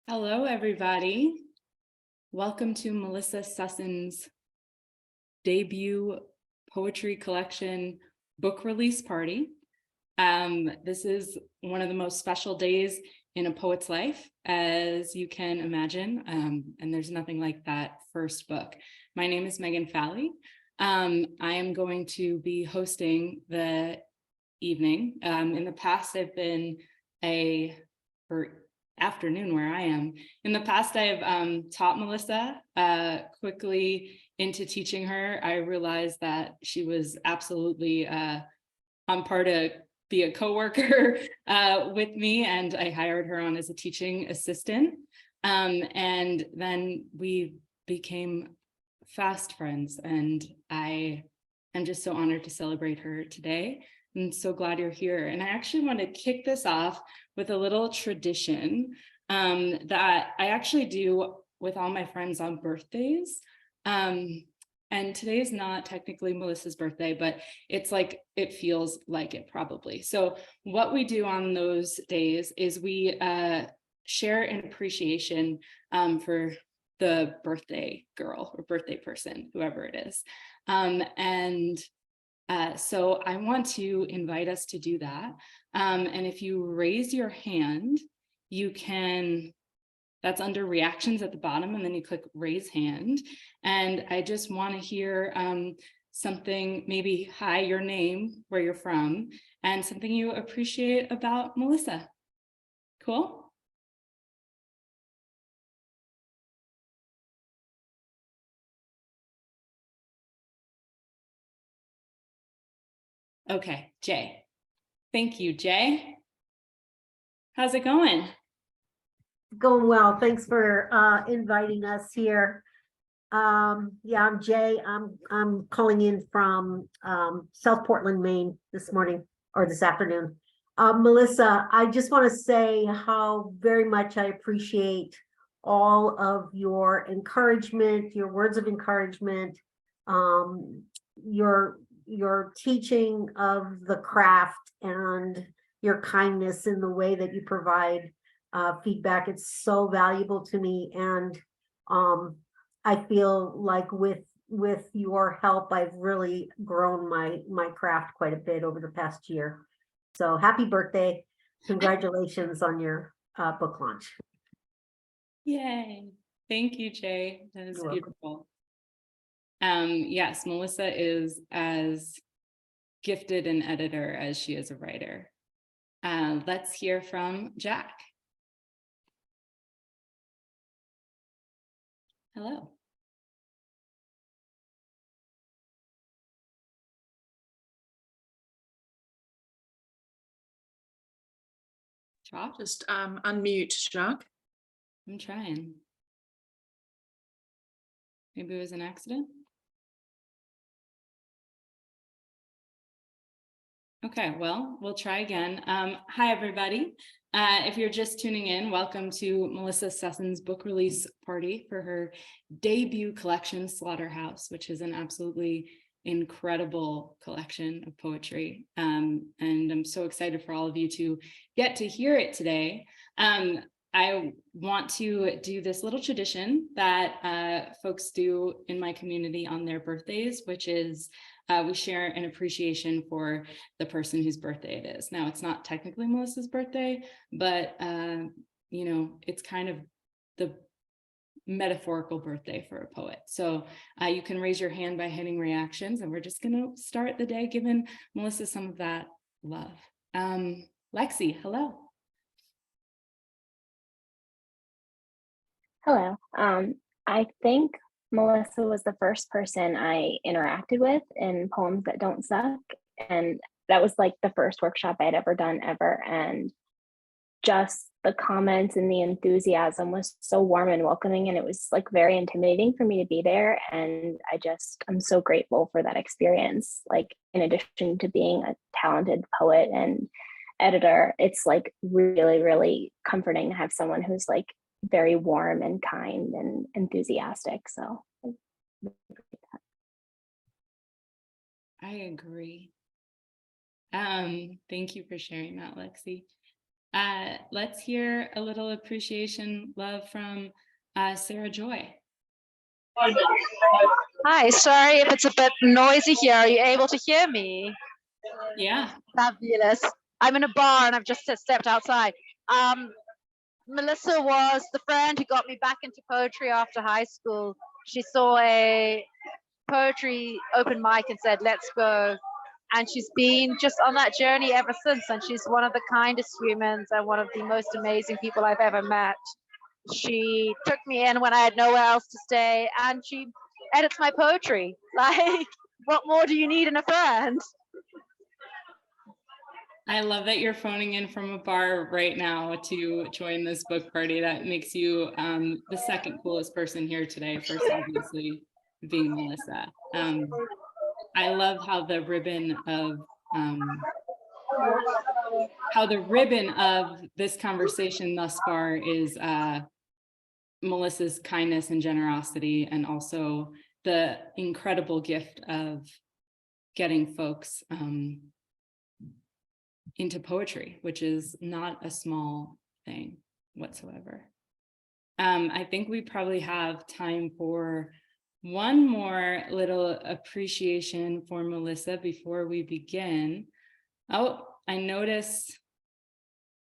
Hello, everybody. Welcome to Melissa Sussens' debut poetry collection book release party. This is one of the most special days in a poet's life, as you can imagine, and there's nothing like that first book. My name is Megan Falley. I am going to be hosting the evening. In the past, I've been afternoon where I am. In the past, I've taught Melissa quickly into teaching her. I realized that she was absolutely on par to be a coworker with me, and I hired her on as a teaching assistant. And then we became fast friends, and I am just so honored to celebrate her today. I'm so glad you're here. And I actually want to kick this off with a little tradition that I actually do with all my friends on birthdays. And today is not technically Melissa's birthday, but it's like, it feels like it probably. So what we do on those days is we share an appreciation for the birthday girl or birthday person, whoever it is. So I want to invite us to do that. And if you raise your hand, you can, that's under reactions at the bottom, and then you click raise hand. And I just want to hear something, maybe hi, your name, where you're from, and something you appreciate about Melissa. Cool? Okay, Jay. Thank you, Jay. How's it going? Going well. Thanks for inviting us here. Yeah, I'm Jay. I'm calling in from South Portland, Maine this morning or this afternoon. Melissa, I just want to say how very much I appreciate all of your encouragement, your words of encouragement, your teaching of the craft, and your kindness in the way that you provide feedback. It's so valuable to me, and I feel like with your help, I've really grown my craft quite a bit over the past year. So happy birthday! Congratulations on your book launch. Yay! Thank you, Jay. That is You're beautiful. Yes, Melissa is as gifted an editor as she is a writer. Let's hear from Jack. Hello. Josh? Just unmute, Jacques. I'm trying. Maybe it was an accident. Okay, well, we'll try again. Hi, everybody. If you're just tuning in, welcome to Melissa Sussens' book release party for her debut collection, Slaughterhouse, which is an absolutely incredible collection of poetry. And I'm so excited for all of you to get to hear it today. I want to do this little tradition that folks do in my community on their birthdays, which is we share an appreciation for the person whose birthday it is. Now, it's not technically Melissa's birthday, but you know, it's kind of the metaphorical birthday for a poet. So you can raise your hand by hitting reactions, and we're just going to start the day giving Melissa some of that love. Lexi, hello. Hello. I think Melissa was the first person I interacted with in Poems That Don't Suck. And that was like the first workshop I'd ever done ever. And just the comments and the enthusiasm was so warm and welcoming. And it was like very intimidating for me to be there. And I'm so grateful for that experience. Like, in addition to being a talented poet and editor, it's like really, really comforting to have someone who's like very warm and kind and enthusiastic. So I agree. Thank you for sharing that, Lexi. Let's hear a little appreciation, love from Sarah Joy. Hi, sorry if it's a bit noisy here. Are you able to hear me? Yeah. Fabulous. I'm in a bar and I've just stepped outside. Melissa was the friend who got me back into poetry after high school. She saw a poetry open mic and said, let's go. And she's been just on that journey ever since. And she's one of the kindest humans and one of the most amazing people I've ever met. She took me in when I had nowhere else to stay, and she edits my poetry. Like, what more do you need in a friend? I love that you're phoning in from a bar right now to join this book party. That makes you the second coolest person here today, first obviously being Melissa. I love how the ribbon of this conversation thus far is Melissa's kindness and generosity, and also the incredible gift of getting folks into poetry, which is not a small thing whatsoever. I think we probably have time for one more little appreciation for Melissa before we begin. Oh, I'm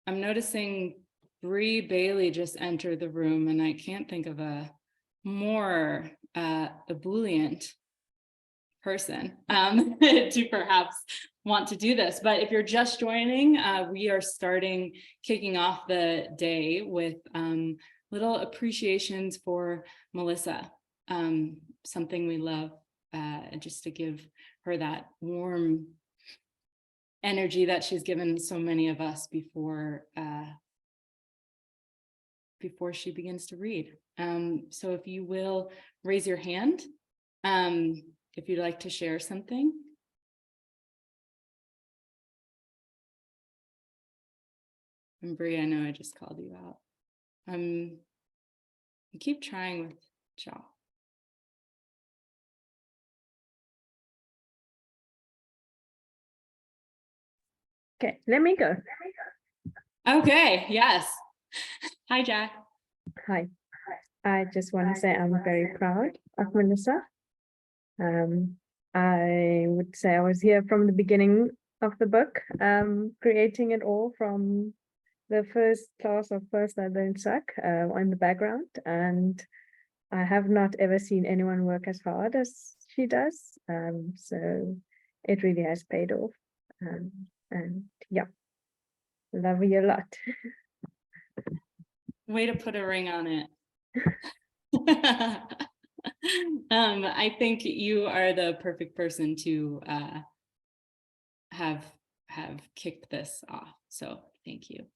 noticing Bree Bailey just entered the room, and I can't think of a more ebullient person to perhaps want to do this. But if you're just joining, we are kicking off the day with little appreciations for Melissa, something we love, just to give her that warm energy that she's given so many of us before she begins to read. So if you will raise your hand, if you'd like to share something. And Bree, I know I just called you out. Keep trying with Cha. Okay, let me go. Okay, yes. Hi, Jack. Hi. I just want to say I'm very proud of Melissa. I would say I was here from the beginning of the book, creating it all from the first class of First I Don't Suck in the background. And I have not ever seen anyone work as hard as she does. So it really has paid off. And yeah, love you a lot. Way to put a ring on it. I think you are the perfect person to have kicked this off. So thank you.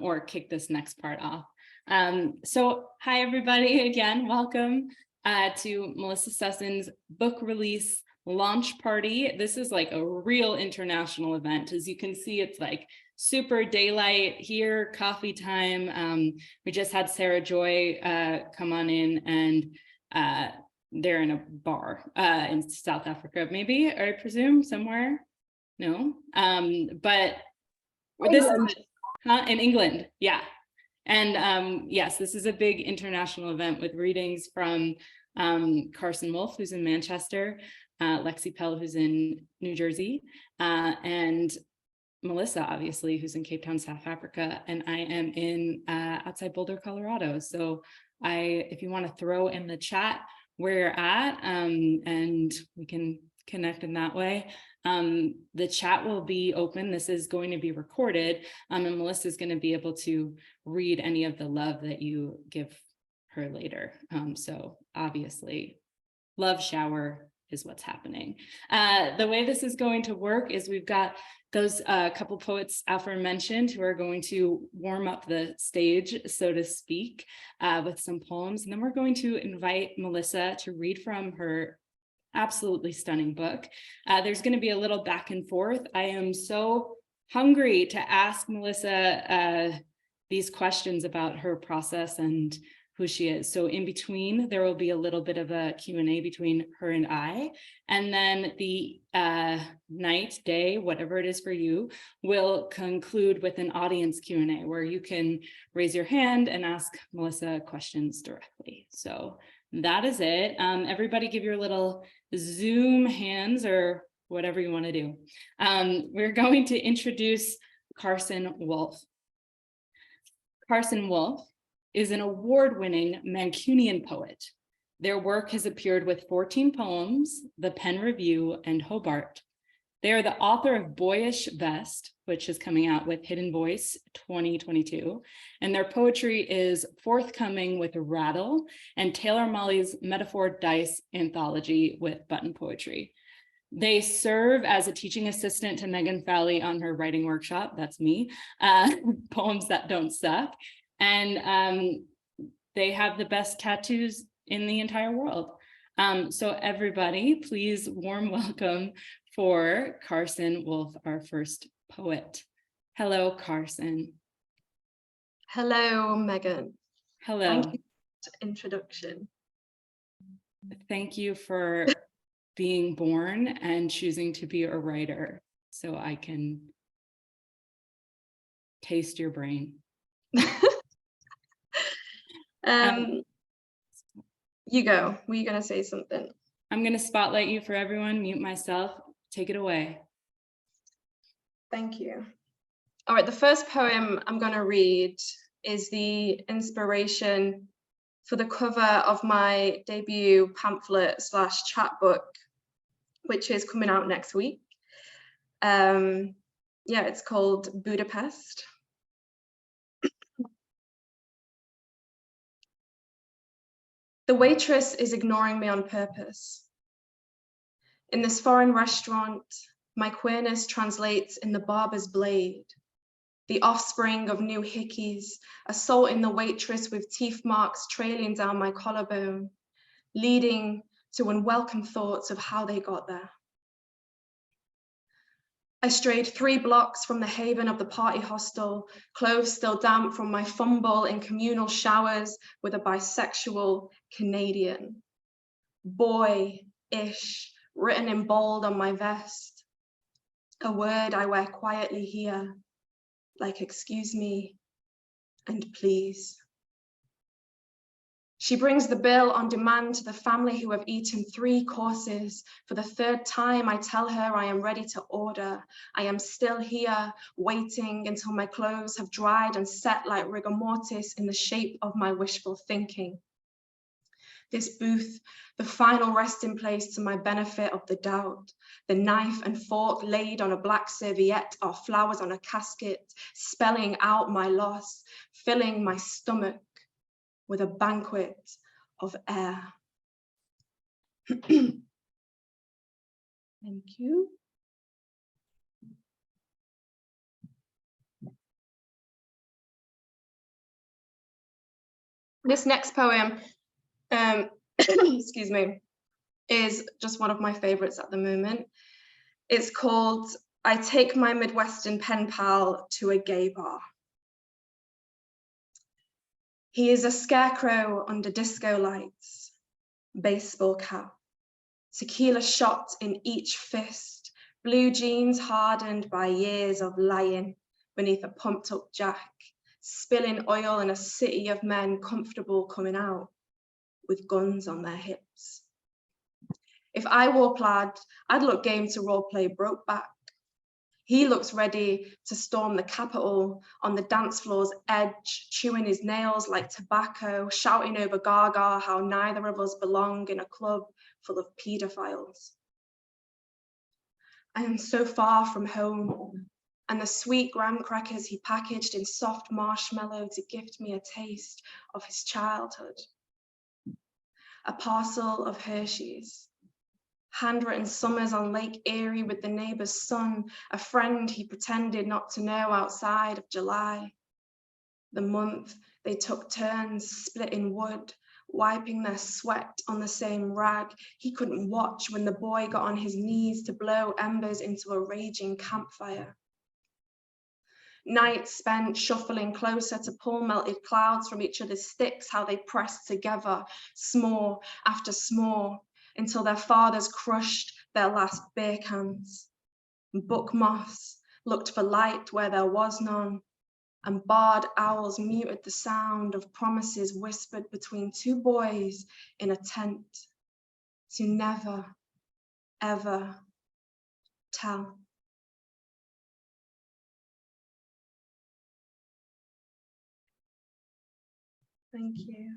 Or kick this next part off. So hi everybody again, welcome to Melissa Sussens' book release launch party. This is like a real international event. As you can see, it's like super daylight here, coffee time. We just had Sarah Joy come on in, and they're in a bar in South Africa, maybe, or I presume somewhere. No, but this is in England, yeah. And yes, this is a big international event with readings from Carson, Wolfe, who's in Manchester, Lexi, Pelle, who's in New Jersey, and Melissa, obviously, who's in Cape Town, South Africa, and I am in outside Boulder, Colorado. So if you want to throw in the chat where you're at, and we can connect in that way. The chat will be open. This is going to be recorded, and Melissa is going to be able to read any of the love that you give her later. So obviously, love shower is what's happening. The way this is going to work is we've got those couple poets aforementioned who are going to warm up the stage, so to speak, with some poems. And then we're going to invite Melissa to read from her absolutely stunning book. There's going to be a little back and forth. I am so hungry to ask Melissa these questions about her process and who she is. So in between, there will be a little bit of a Q&A between her and I. And then the night, day, whatever it is for you, will conclude with an audience Q&A where you can raise your hand and ask Melissa questions directly. So that is it. Everybody give your little Zoom hands or whatever you want to do. We're going to introduce Carson Wolfe. Carson Wolfe is an award-winning Mancunian poet. Their work has appeared with 14 poems, the Pen Review, and Hobart. They are the author of Boyish Vest, which is coming out with Hidden Voice 2022, and their poetry is forthcoming with Rattle and Taylor Molly's Metaphor Dice anthology with Button Poetry. They serve as a teaching assistant to Megan Falley on her writing workshop, that's me, Poems That Don't Suck. And they have the best tattoos in the entire world. So everybody, please warm welcome for Carson Wolfe, our first poet. Hello, Carson. Hello, Megan. Hello. Thank you for the introduction. Thank you for being born and choosing to be a writer so I can taste your brain. You go. Were you going to say something? I'm going to spotlight you for everyone, mute myself. Take it away. Thank you. All right, the first poem I'm going to read is the inspiration for the cover of my debut pamphlet / chapbook, which is coming out next week. Yeah, it's called Budapest. The waitress is ignoring me on purpose. In this foreign restaurant, my queerness translates in the barber's blade, the offspring of new hickeys, assaulting the waitress with teeth marks trailing down my collarbone, leading to unwelcome thoughts of how they got there. I strayed 3 blocks from the haven of the party hostel, clothes still damp from my fumble in communal showers with a bisexual Canadian. Boy-ish, written in bold on my vest. A word I wear quietly here, like excuse me and please. She brings the bill on demand to the family who have eaten 3 courses. For the 3rd time, I tell her I am ready to order. I am still here, waiting until my clothes have dried and set like rigor mortis in the shape of my wishful thinking. This booth, the final resting place to my benefit of the doubt. The knife and fork laid on a black serviette are flowers on a casket, spelling out my loss, filling my stomach with a banquet of air. Thank you. This next poem, excuse me, is just one of my favorites at the moment. It's called I Take My Midwestern Pen Pal to a Gay Bar. He is a scarecrow under disco lights, baseball cap, tequila shot in each fist, blue jeans hardened by years of lying beneath a pumped up jack, spilling oil in a city of men comfortable coming out with guns on their hips. If I wore plaid, I'd look game to roleplay Brokeback. He looks ready to storm the Capitol on the dance floor's edge, chewing his nails like tobacco, shouting over Gaga how neither of us belong in a club full of pedophiles. I am so far from home, and the sweet graham crackers he packaged in soft marshmallow to gift me a taste of his childhood. A parcel of Hershey's. Handwritten summers on Lake Erie with the neighbor's son, a friend he pretended not to know outside of July. The month they took turns splitting wood, wiping their sweat on the same rag. He couldn't watch when the boy got on his knees to blow embers into a raging campfire. Nights spent shuffling closer to pull melted clouds from each other's sticks, how they pressed together, s'more after s'more, until their fathers crushed their last beer cans. Book moths looked for light where there was none, and barred owls muted the sound of promises whispered between two boys in a tent to never, ever tell. Thank you.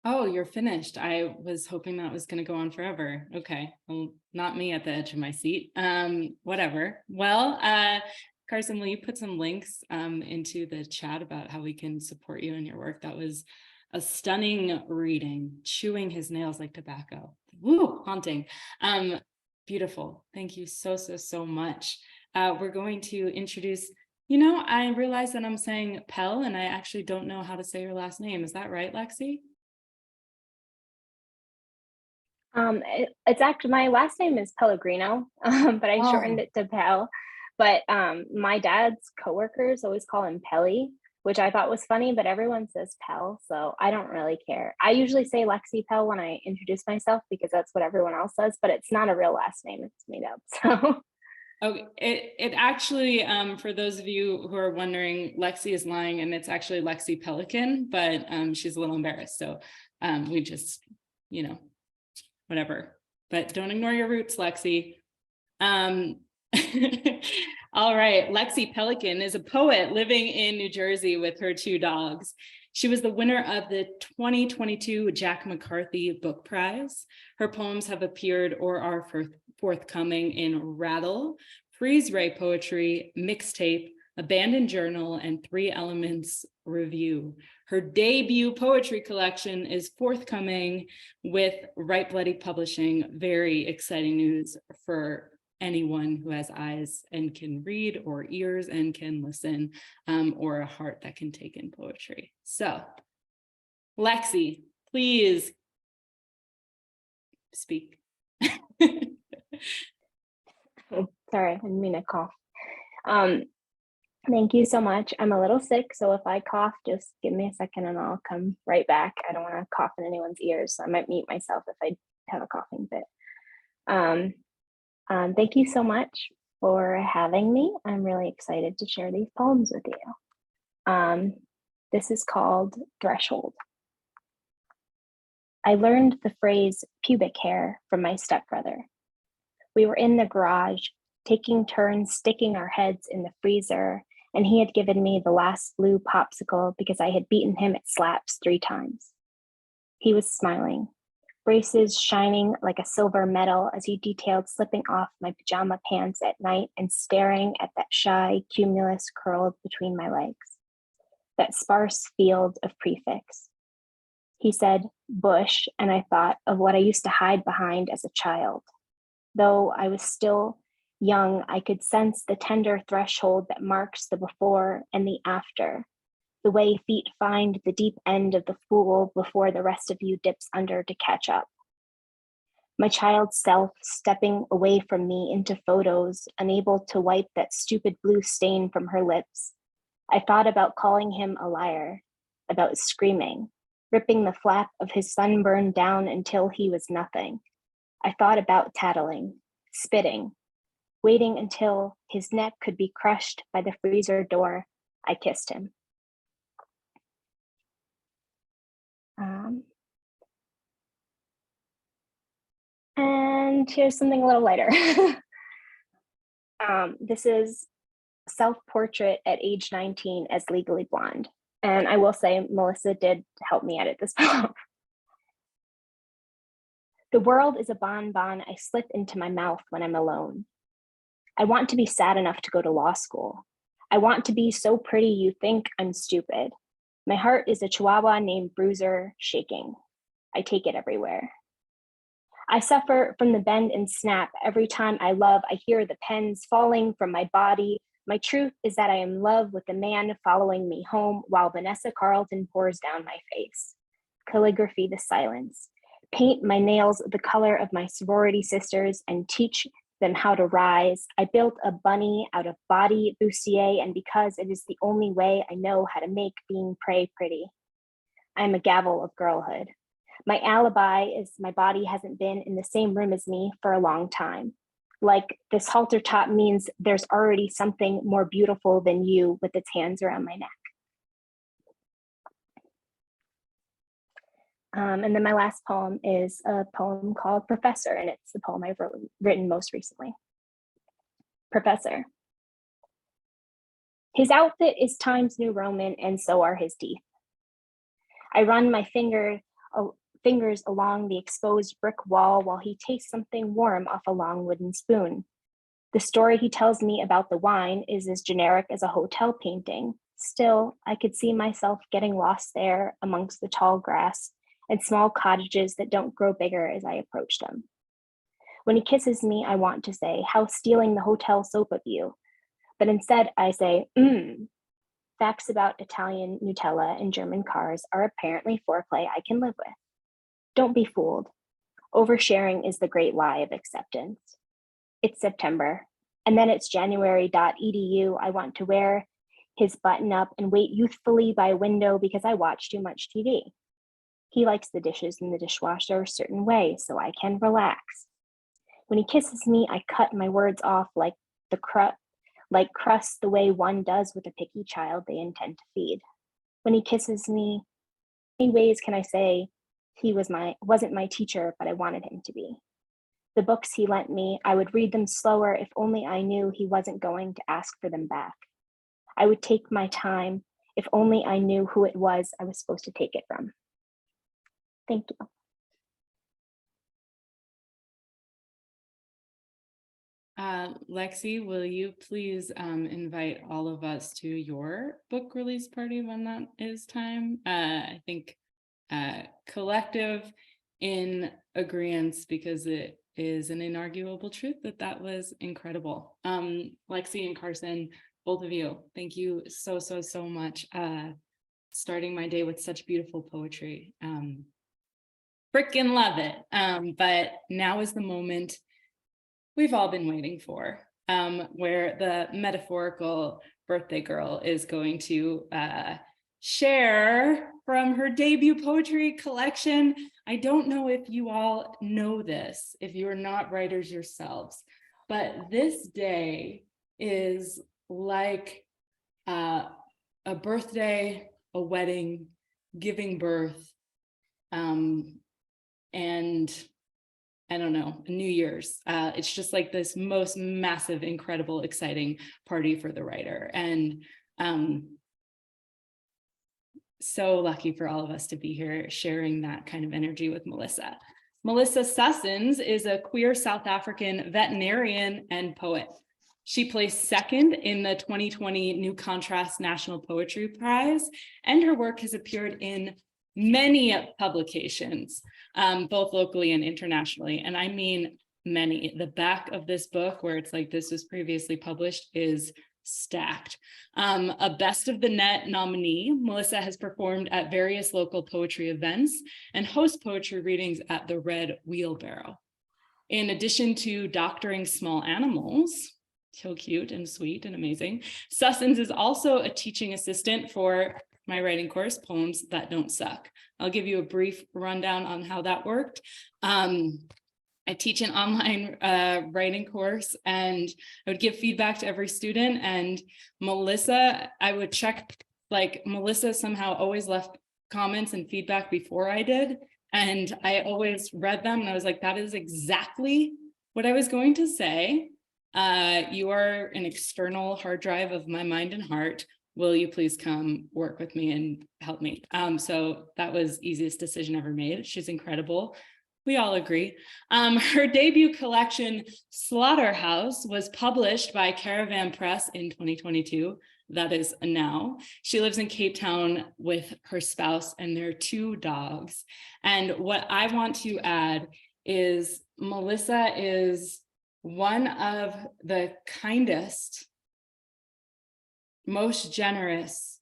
Oh, you're finished. I was hoping that was going to go on forever. Okay. Well, not me at the edge of my seat. Whatever. Well, Carson, will you put some links into the chat about how we can support you in your work? That was a stunning reading, chewing his nails like tobacco. Woo, haunting. Beautiful. Thank you so much. We're going to introduce, I realize that I'm saying Pelle, and I actually don't know how to say your last name. Is that right, Lexi? It's actually, my last name is Pellegrino, but I shortened it to Pelle. But my dad's coworkers always call him Pelle, which I thought was funny, but everyone says Pelle, so I don't really care. I usually say Lexi Pelle when I introduce myself because that's what everyone else says, but it's not a real last name, it's made up. So okay, it actually, for those of you who are wondering, Lexi is lying, and it's actually Lexi Pelican, but she's a little embarrassed, so we just, whatever. But don't ignore your roots, Lexi. All right, Lexi Pelican is a poet living in New Jersey with her 2 dogs. She was the winner of the 2022 Jack McCarthy Book Prize. Her poems have appeared or are forthcoming in Rattle, Freeze Ray Poetry, Mixtape, Abandoned Journal, and 3 Elements Review. Her debut poetry collection is forthcoming with Right Bloody Publishing. Very exciting news for anyone who has eyes and can read, or ears and can listen, or a heart that can take in poetry. So, Lexi, please speak. sorry, I didn't mean to cough. Thank you so much. I'm a little sick, so if I cough, just give me a second and I'll come right back. I don't want to cough in anyone's ears, so I might mute myself if I have a coughing fit. Thank you so much for having me. I'm really excited to share these poems with you. This is called Threshold. I learned the phrase pubic hair from my stepbrother. We were in the garage, taking turns sticking our heads in the freezer, and he had given me the last blue popsicle because I had beaten him at slaps 3 times. He was smiling, braces shining like a silver medal as he detailed slipping off my pajama pants at night and staring at that shy cumulus curled between my legs, that sparse field of prefix. He said bush, and I thought of what I used to hide behind as a child. Though I was still young, I could sense the tender threshold that marks the before and the after, the way feet find the deep end of the pool before the rest of you dips under to catch up. My child self stepping away from me into photos, unable to wipe that stupid blue stain from her lips. I thought about calling him a liar, about screaming, ripping the flap of his sunburn down until he was nothing. I thought about tattling, spitting, waiting until his neck could be crushed by the freezer door. I kissed him. And here's something a little lighter. This is self-portrait at age 19 as Legally Blonde. And I will say Melissa did help me edit this poem. The world is a bonbon I slip into my mouth when I'm alone. I want to be sad enough to go to law school. I want to be so pretty you think I'm stupid. My heart is a chihuahua named Bruiser shaking. I take it everywhere. I suffer from the bend and snap. Every time I love, I hear the pens falling from my body, My truth is that I am in love with the man following me home while Vanessa Carlton pours down my face. Calligraphy the silence. Paint my nails the color of my sorority sisters and teach them how to rise. I built a bunny out of body bustier, and because it is the only way I know how to make being prey pretty. I'm a gavel of girlhood. My alibi is my body hasn't been in the same room as me for a long time. Like this halter top means there's already something more beautiful than you with its hands around my neck. And then my last poem is a poem called Professor, and it's the poem I've written most recently. Professor. His outfit is Times New Roman, and so are his teeth. I run my fingers along the exposed brick wall while he tastes something warm off a long wooden spoon. The story he tells me about the wine is as generic as a hotel painting. Still, I could see myself getting lost there amongst the tall grass and small cottages that don't grow bigger as I approach them. When he kisses me, I want to say, how stealing the hotel soap of you. But instead I say, Facts about Italian Nutella and German cars are apparently foreplay I can live with. Don't be fooled. Oversharing is the great lie of acceptance. It's September, and then it's January.edu. I want to wear his button up and wait youthfully by a window because I watch too much TV. He likes the dishes in the dishwasher a certain way, so I can relax. When he kisses me, I cut my words off like crust the way one does with a picky child they intend to feed. When he kisses me, how many ways can I say he wasn't my teacher, but I wanted him to be? The books he lent me, I would read them slower if only I knew he wasn't going to ask for them back. I would take my time if only I knew who it was I was supposed to take it from. Thank you. Lexi, will you please invite all of us to your book release party when that is time? I think collective in agreement, because it is an inarguable truth that was incredible. Lexi and Carson, both of you, thank you so much. Starting my day with such beautiful poetry. Frickin' love it. But now is the moment we've all been waiting for, where the metaphorical birthday girl is going to share from her debut poetry collection. I don't know if you all know this, if you're not writers yourselves, but this day is like a birthday, a wedding, giving birth, and I don't know, New Year's. It's just like this most massive, incredible, exciting party for the writer. And so lucky for all of us to be here sharing that kind of energy with Melissa. Melissa Sussens is a queer South African veterinarian and poet. She placed second in the 2020 New Contrast National Poetry Prize, and her work has appeared in many publications, both locally and internationally. And I mean many. The back of this book, where it's like this was previously published, is stacked. A Best of the Net nominee, Melissa has performed at various local poetry events and hosts poetry readings at the Red Wheelbarrow. In addition to doctoring small animals, so cute and sweet and amazing, Sussens is also a teaching assistant for my writing course, Poems That Don't Suck. I'll give you a brief rundown on how that worked. I teach an online writing course, and I would give feedback to every student. And Melissa, I would check, like Melissa somehow always left comments and feedback before I did. And I always read them and I was like, that is exactly what I was going to say. You are an external hard drive of my mind and heart. Will you please come work with me and help me? So that was easiest decision ever made. She's incredible. We all agree. Her debut collection, Slaughterhouse, was published by Caravan Press in 2022. That is now. She lives in Cape Town with her spouse and their 2 dogs. And what I want to add is Melissa is one of the kindest most generous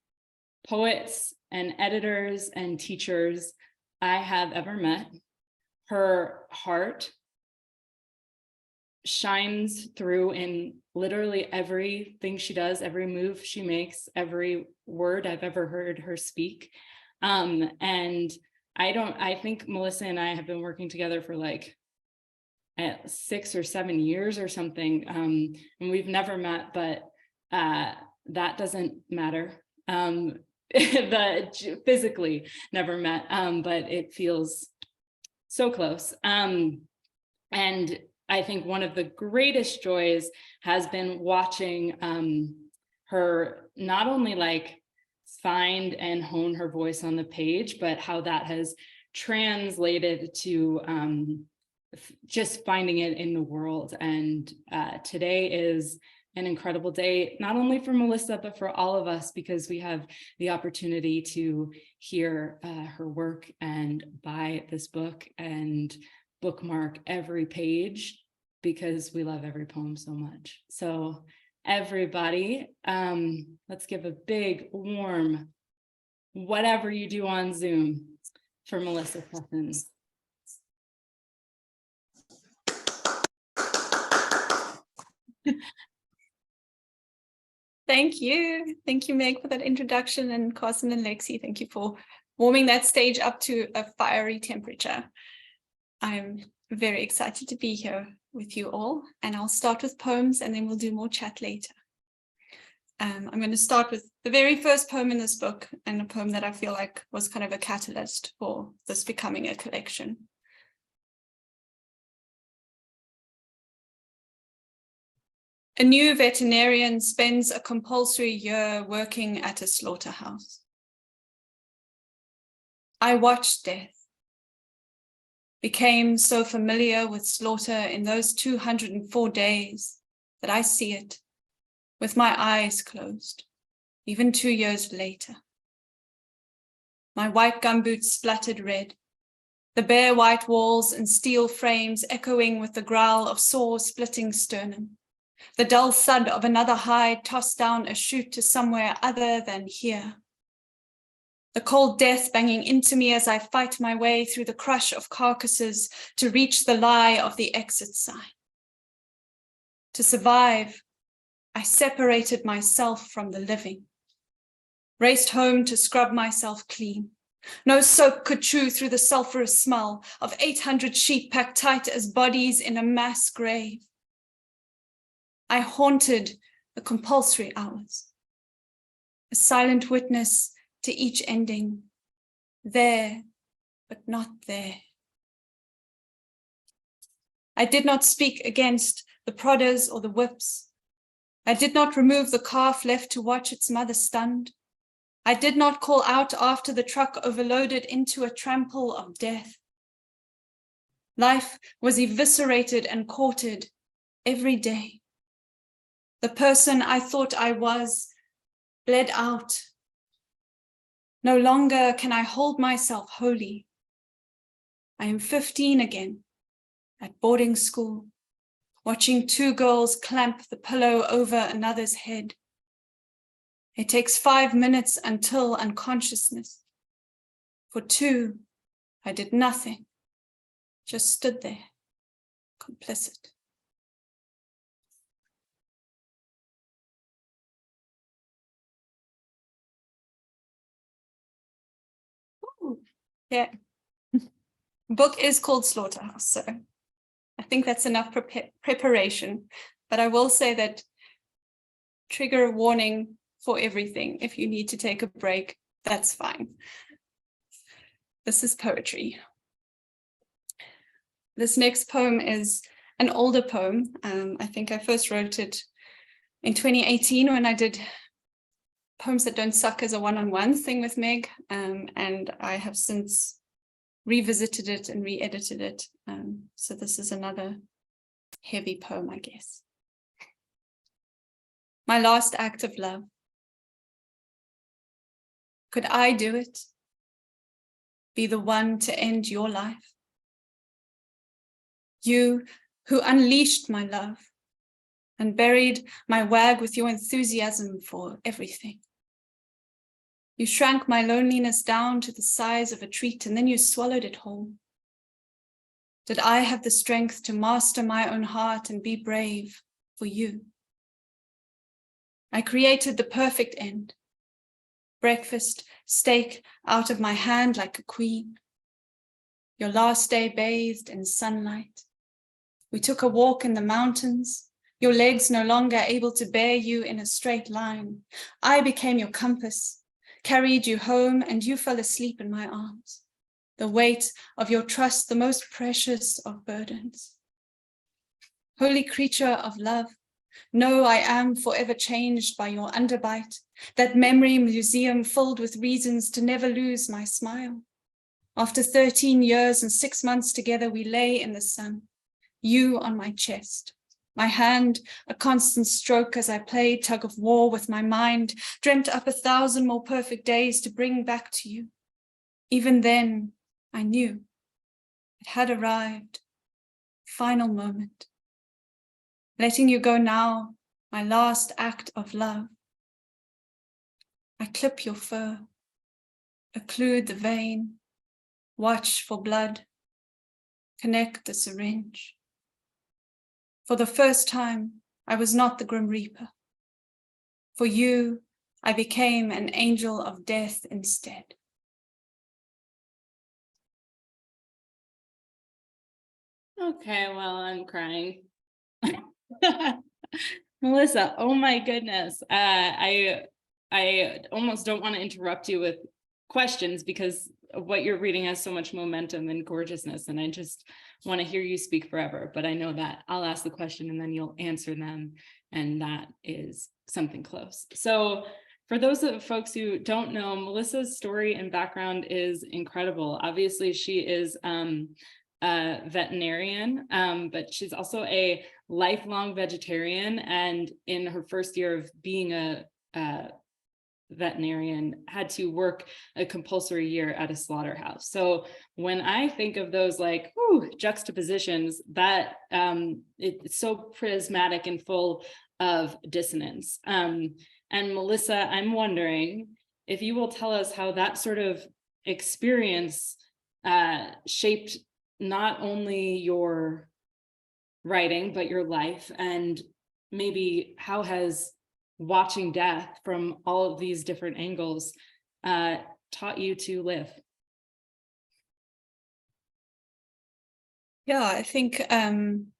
poets and editors and teachers I have ever met. Her heart shines through in literally everything she does, every move she makes, every word I've ever heard her speak. And I think Melissa and I have been working together for like 6 or 7 years or something. And we've never met, but that doesn't matter. Physically never met, but it feels so close. And I think one of the greatest joys has been watching her not only like find and hone her voice on the page, but how that has translated to just finding it in the world. And today is an incredible day, not only for Melissa, but for all of us, because we have the opportunity to hear her work and buy this book and bookmark every page, because we love every poem so much. So everybody, let's give a big, warm, whatever you do on Zoom for Melissa Sussens. Thank you. Thank you, Meg, for that introduction, and Carson and Lexi, thank you for warming that stage up to a fiery temperature. I'm very excited to be here with you all, and I'll start with poems and then we'll do more chat later. I'm going to start with the very first poem in this book, and a poem that I feel like was kind of a catalyst for this becoming a collection. A new veterinarian spends a compulsory year working at a slaughterhouse. I watched death, became so familiar with slaughter in those 204 days that I see it with my eyes closed, even 2 years later. My white gumboots splattered red, the bare white walls and steel frames echoing with the growl of saw-splitting sternum. The dull thud of another hide tossed down a chute to somewhere other than here. The cold death banging into me as I fight my way through the crush of carcasses to reach the lie of the exit sign. To survive, I separated myself from the living, raced home to scrub myself clean. No soap could chew through the sulfurous smell of 800 sheep packed tight as bodies in a mass grave. I haunted the compulsory hours, a silent witness to each ending, there, but not there. I did not speak against the prodders or the whips. I did not remove the calf left to watch its mother stunned. I did not call out after the truck overloaded into a trample of death. Life was eviscerated and courted every day. The person I thought I was bled out. No longer can I hold myself holy. I am 15 again, at boarding school, watching 2 girls clamp the pillow over another's head. It takes 5 minutes until unconsciousness. For 2, I did nothing, just stood there, complicit. Yeah, book is called Slaughterhouse, so I think that's enough preparation. But I will say that trigger warning for everything. If you need to take a break, that's fine. This is poetry. This next poem is an older poem. I think I first wrote it in 2018 when I did Poems That Don't Suck as a one-on-one thing with Meg, and I have since revisited it and re-edited it. So this is another heavy poem, I guess. My last act of love. Could I do it? Be the one to end your life? You who unleashed my love, and buried my wag with your enthusiasm for everything. You shrank my loneliness down to the size of a treat, and then you swallowed it whole. Did I have the strength to master my own heart and be brave for you? I created the perfect end. Breakfast, steak out of my hand like a queen. Your last day bathed in sunlight. We took a walk in the mountains, your legs no longer able to bear you in a straight line. I became your compass, carried you home, and you fell asleep in my arms. The weight of your trust, the most precious of burdens. Holy creature of love, know I am forever changed by your underbite, that memory museum filled with reasons to never lose my smile. After 13 years and 6 months together, we lay in the sun, you on my chest, my hand a constant stroke as I played tug of war with my mind, dreamt up 1,000 more perfect days to bring back to you. Even then, I knew it had arrived, final moment. Letting you go now, my last act of love. I clip your fur, occlude the vein, watch for blood, connect the syringe. For the first time, I was not the Grim Reaper. For you, I became an angel of death instead. Okay, well, I'm crying. Melissa, oh my goodness. I almost don't want to interrupt you with questions because what you're reading has so much momentum and gorgeousness, and I just want to hear you speak forever. But I know that I'll ask the question and then you'll answer them, and that is something close. So for those of folks who don't know, Melissa's story and background is incredible. Obviously, she is a veterinarian, but she's also a lifelong vegetarian, and in her first year of being a veterinarian had to work a compulsory year at a slaughterhouse. So when I think of those like juxtapositions, that it's so prismatic and full of dissonance. And Melissa, I'm wondering if you will tell us how that sort of experience shaped not only your writing, but your life, and maybe how has watching death from all of these different angles taught you to live? Yeah, I think in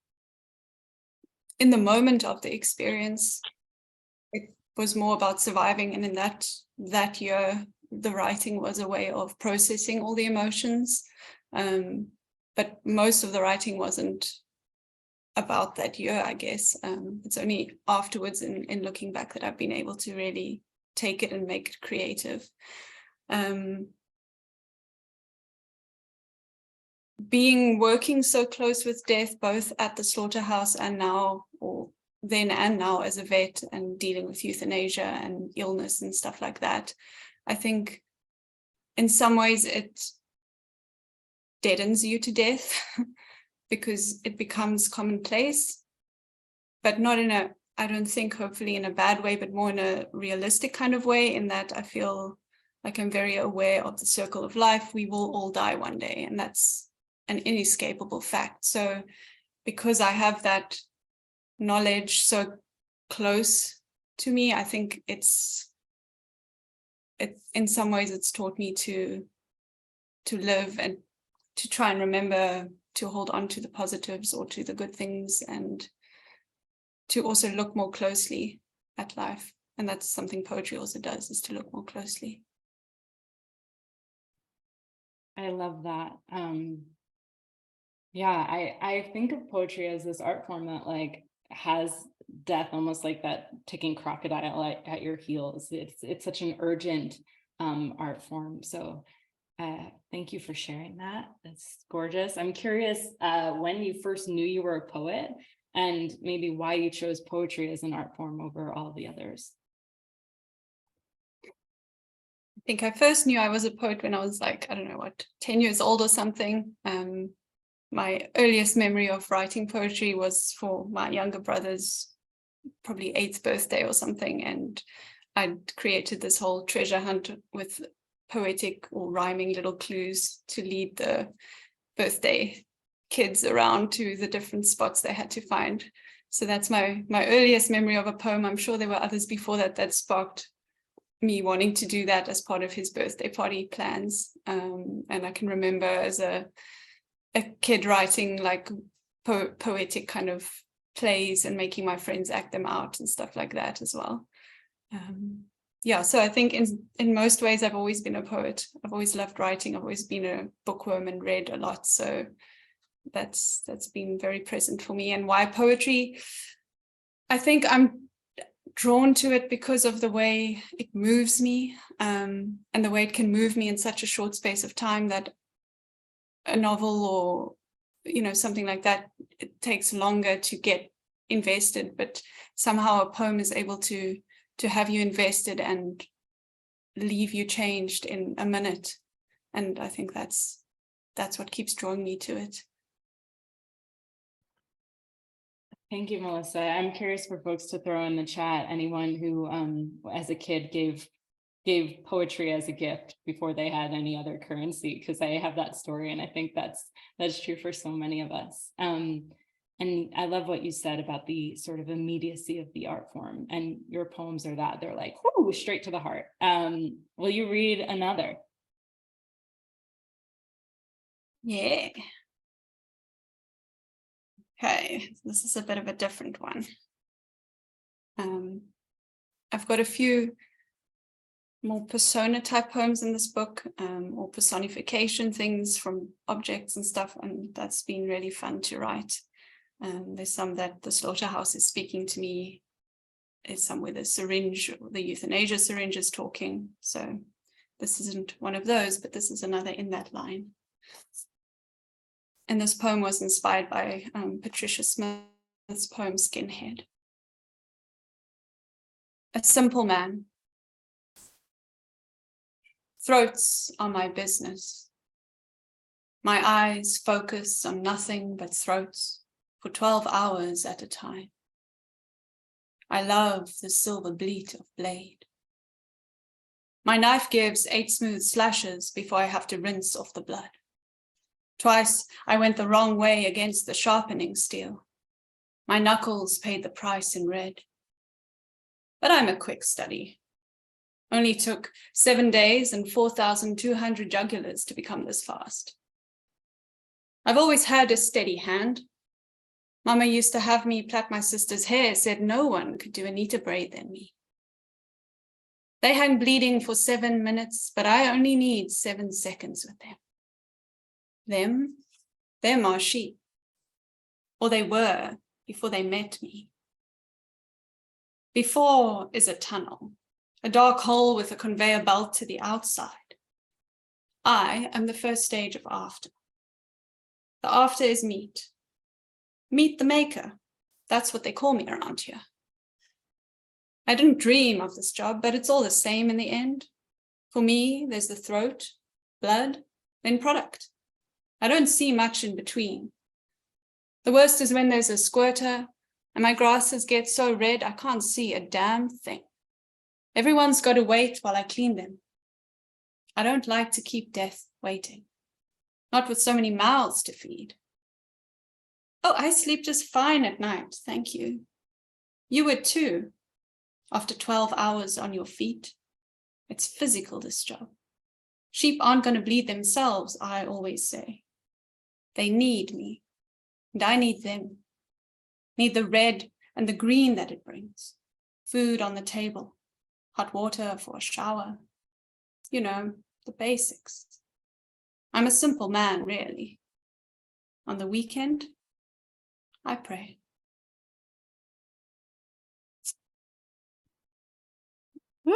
the moment of the experience, it was more about surviving. And in that year, the writing was a way of processing all the emotions. But most of the writing wasn't about that year, I guess. It's only afterwards in looking back that I've been able to really take it and make it creative. Working so close with death, both at the slaughterhouse and now, or then and now as a vet, and dealing with euthanasia and illness and stuff like that, I think in some ways it deadens you to death because it becomes commonplace, but not in a, I don't think hopefully in a bad way, but more in a realistic kind of way, in that I feel like I'm very aware of the circle of life. We will all die one day, and that's an inescapable fact. So because I have that knowledge so close to me, I think it's in some ways it's taught me to live and to try and remember to hold on to the positives or to the good things, and to also look more closely at life. And that's something poetry also does, is to look more closely. I love that. Yeah, I think of poetry as this art form that like has death almost like that ticking crocodile at your heels. It's such an urgent art form. So thank you for sharing that. That's gorgeous. I'm curious when you first knew you were a poet, and maybe why you chose poetry as an art form over all the others. I think I first knew I was a poet when I was like, I don't know what, 10 years old or something. My earliest memory of writing poetry was for my younger brother's probably 8th birthday or something, and I'd created this whole treasure hunt with poetic or rhyming little clues to lead the birthday kids around to the different spots they had to find. So that's my earliest memory of a poem. I'm sure there were others before that sparked me wanting to do that as part of his birthday party plans. And I can remember as a kid writing like poetic kind of plays and making my friends act them out and stuff like that as well. Yeah, so I think in most ways I've always been a poet. I've always loved writing. I've always been a bookworm and read a lot. So that's been very present for me. And why poetry? I think I'm drawn to it because of the way it moves me, and the way it can move me in such a short space of time that a novel or, you know, something like that, it takes longer to get invested, but somehow a poem is able to have you invested and leave you changed in a minute. And I think that's what keeps drawing me to it. Thank you, Melissa. I'm curious for folks to throw in the chat anyone who as a kid gave poetry as a gift before they had any other currency, because I have that story and I think that's true for so many of us. And I love what you said about the sort of immediacy of the art form, and your poems are that. They're like, whoo, straight to the heart. Will you read another? Yeah. Okay, this is a bit of a different one. I've got a few more persona type poems in this book, or personification things from objects and stuff, and that's been really fun to write. There's some that the slaughterhouse is speaking to me. There's some where the syringe, the euthanasia syringe is talking. So this isn't one of those, but this is another in that line. And this poem was inspired by Patricia Smith's poem, Skinhead. A simple man. Throats are my business. My eyes focus on nothing but throats for 12 hours at a time. I love the silver bleat of blade. My knife gives 8 smooth slashes before I have to rinse off the blood. Twice I went the wrong way against the sharpening steel. My knuckles paid the price in red. But I'm a quick study. Only took 7 days and 4,200 jugulars to become this fast. I've always had a steady hand. Mama used to have me plait my sister's hair, said no one could do a neater braid than me. They hang bleeding for 7 minutes, but I only need 7 seconds with them. They're my sheep. Or they were before they met me. Before is a tunnel, a dark hole with a conveyor belt to the outside. I am the first stage of after. The after is meet. Meet the maker. That's what they call me around here. I didn't dream of this job, but it's all the same in the end. For me, there's the throat, blood, then product. I don't see much in between. The worst is when there's a squirter and my grasses get so red I can't see a damn thing. Everyone's got to wait while I clean them. I don't like to keep death waiting. Not with so many mouths to feed. Oh, I sleep just fine at night, thank you. You would too, after 12 hours on your feet. It's physical, this job. Sheep aren't going to bleed themselves, I always say. They need me, and I need them. Need the red and the green that it brings. Food on the table, hot water for a shower. You know, the basics. I'm a simple man, really. On the weekend, I pray. Woo!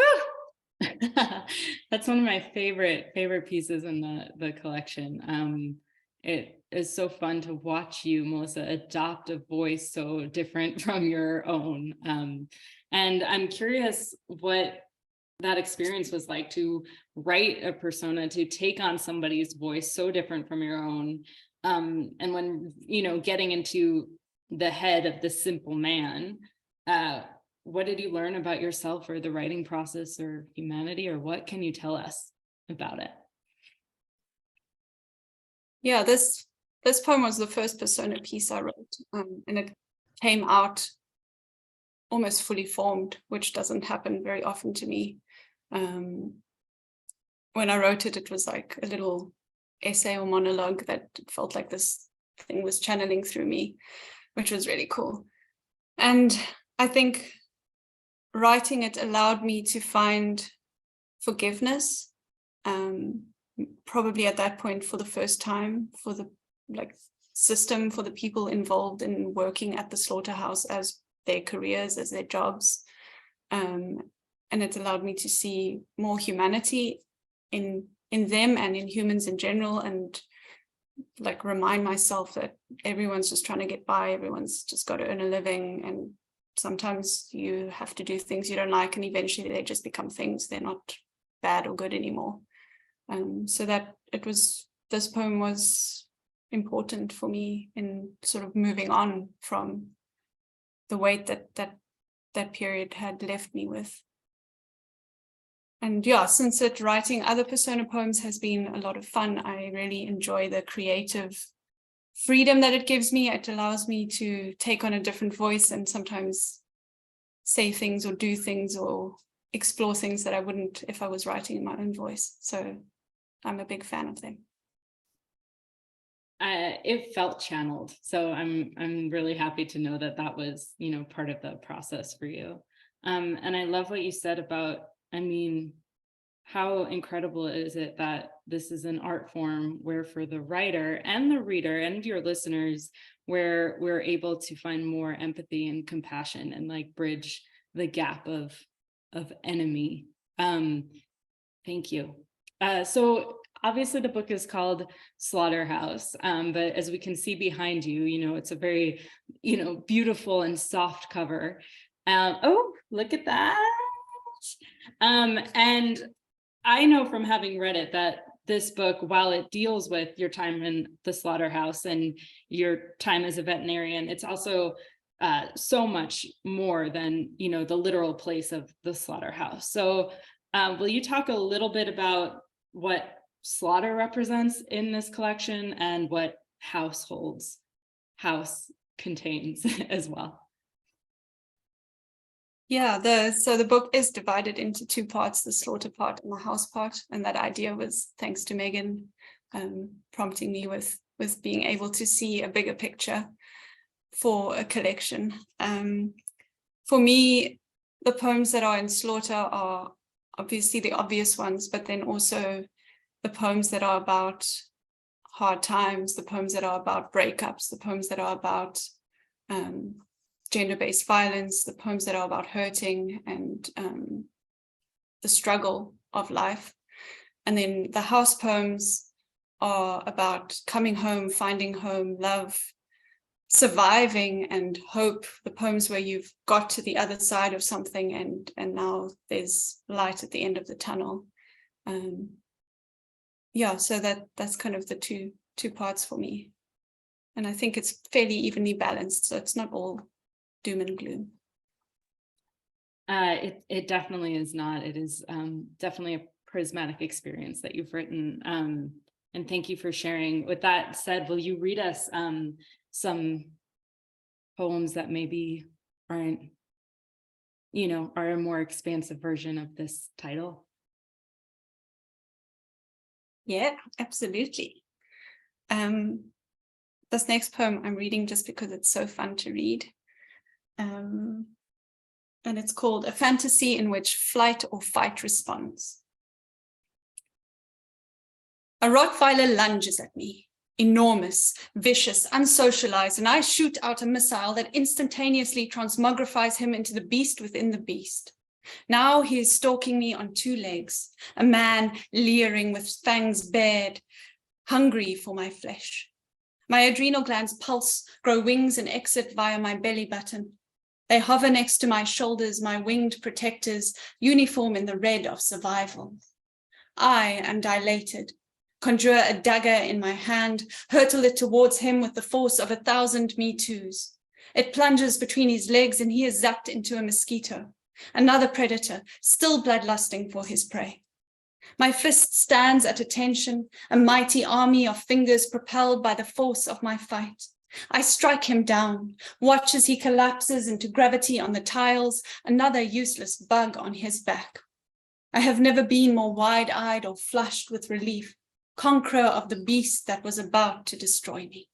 That's one of my favorite pieces in the collection. It is so fun to watch you, Melissa, adopt a voice so different from your own. And I'm curious what that experience was like to write a persona, to take on somebody's voice so different from your own. And when, you know, getting into the head of the simple man, what did you learn about yourself or the writing process or humanity, or what can you tell us about it? Yeah, this poem was the first persona piece I wrote, and it came out almost fully formed, which doesn't happen very often to me. When I wrote it, it was like a little essay or monologue that felt like this thing was channeling through me, which was really cool. And I think writing it allowed me to find forgiveness, probably at that point for the first time, for the system, for the people involved in working at the slaughterhouse as their careers, as their jobs. And it allowed me to see more humanity in them and in humans in general, and remind myself that everyone's just trying to get by, everyone's just got to earn a living, and sometimes you have to do things you don't like, and eventually they just become things. They're not bad or good anymore. So that this poem was important for me in sort of moving on from the weight that period had left me with. And yeah, since writing other persona poems has been a lot of fun. I really enjoy the creative freedom that it gives me. It allows me to take on a different voice and sometimes say things or do things or explore things that I wouldn't if I was writing in my own voice. So I'm a big fan of them. It felt channeled. So I'm really happy to know that was, part of the process for you. And I love what you said about, how incredible is it that this is an art form where for the writer and the reader and your listeners, where we're able to find more empathy and compassion and bridge the gap of enemy. Thank you. So obviously the book is called Slaughterhouse, but as we can see behind you, it's a very, beautiful and soft cover. Oh, look at that. And I know from having read it that this book, while it deals with your time in the slaughterhouse and your time as a veterinarian, it's also so much more than, the literal place of the slaughterhouse. So will you talk a little bit about what slaughter represents in this collection and what house contains as well? Yeah, so the book is divided into two parts, the slaughter part and the house part. And that idea was thanks to Megan prompting me with being able to see a bigger picture for a collection. For me, the poems that are in Slaughter are obviously the obvious ones, but then also the poems that are about hard times, the poems that are about breakups, the poems that are about gender-based violence, the poems that are about hurting and the struggle of life. And then the house poems are about coming home, finding home, love, surviving and hope, the poems where you've got to the other side of something and now there's light at the end of the tunnel. Yeah, so that's kind of the two parts for me. And I think it's fairly evenly balanced, so it's not all doom and gloom. It definitely is not. It is definitely a prismatic experience that you've written. And thank you for sharing. With that said, will you read us some poems that maybe aren't, are a more expansive version of this title? Yeah, absolutely. This next poem I'm reading just because it's so fun to read. And it's called A Fantasy in Which Flight or Fight Responds. A Rottweiler lunges at me, enormous, vicious, unsocialized, and I shoot out a missile that instantaneously transmogrifies him into the beast within the beast. Now he is stalking me on two legs, a man leering with fangs bared, hungry for my flesh. My adrenal glands pulse, grow wings, and exit via my belly button. They hover next to my shoulders, my winged protectors, uniform in the red of survival. I am dilated, conjure a dagger in my hand, hurtle it towards him with the force of 1,000 Me Toos. It plunges between his legs and he is zapped into a mosquito, another predator, still bloodlusting for his prey. My fist stands at attention, a mighty army of fingers propelled by the force of my fight. I strike him down, watch as he collapses into gravity on the tiles, another useless bug on his back. I have never been more wide-eyed or flushed with relief, conqueror of the beast that was about to destroy me.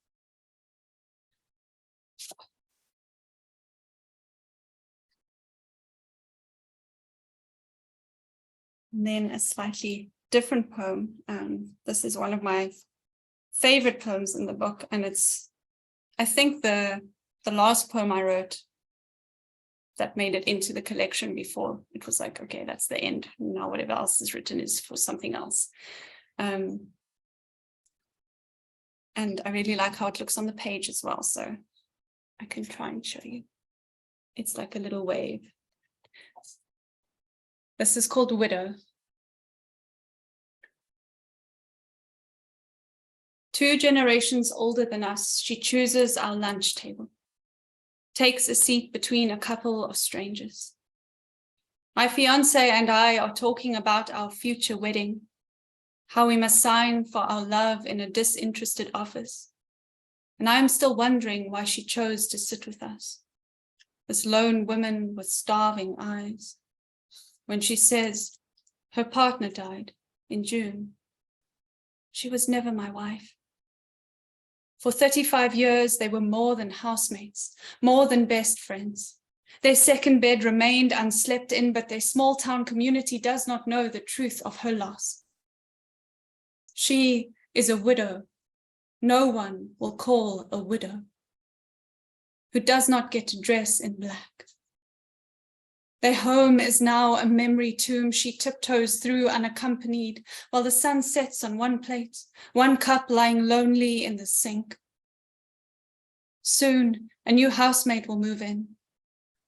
And then a slightly different poem. This is one of my favorite poems in the book, and it's, I think, the last poem I wrote that made it into the collection before it was like, okay, that's the end. Now whatever else is written is for something else. And I really like how it looks on the page as well, so I can try and show you. It's like a little wave. This is called Widow. 2 generations older than us, she chooses our lunch table, takes a seat between a couple of strangers. My fiance and I are talking about our future wedding, how we must sign for our love in a disinterested office. And I am still wondering why she chose to sit with us, this lone woman with starving eyes, when she says her partner died in June. She was never my wife. For 35 years, they were more than housemates, more than best friends. Their second bed remained unslept in, but their small town community does not know the truth of her loss. She is a widow no one will call a widow, who does not get to dress in black. Their home is now a memory tomb she tiptoes through unaccompanied, while the sun sets on one plate, one cup lying lonely in the sink. Soon, a new housemate will move in,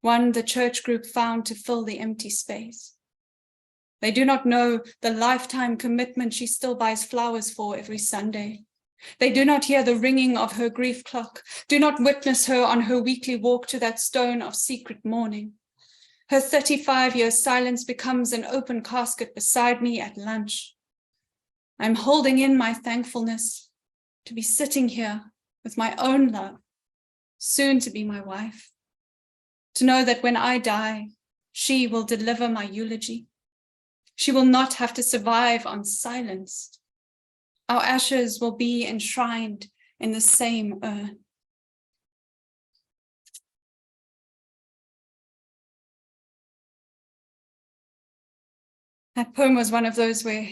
one the church group found to fill the empty space. They do not know the lifetime commitment she still buys flowers for every Sunday. They do not hear the ringing of her grief clock, do not witness her on her weekly walk to that stone of secret mourning. Her 35-year silence becomes an open casket beside me at lunch. I'm holding in my thankfulness to be sitting here with my own love, soon to be my wife, to know that when I die, she will deliver my eulogy. She will not have to survive on silence. Our ashes will be enshrined in the same urn. That poem was one of those where,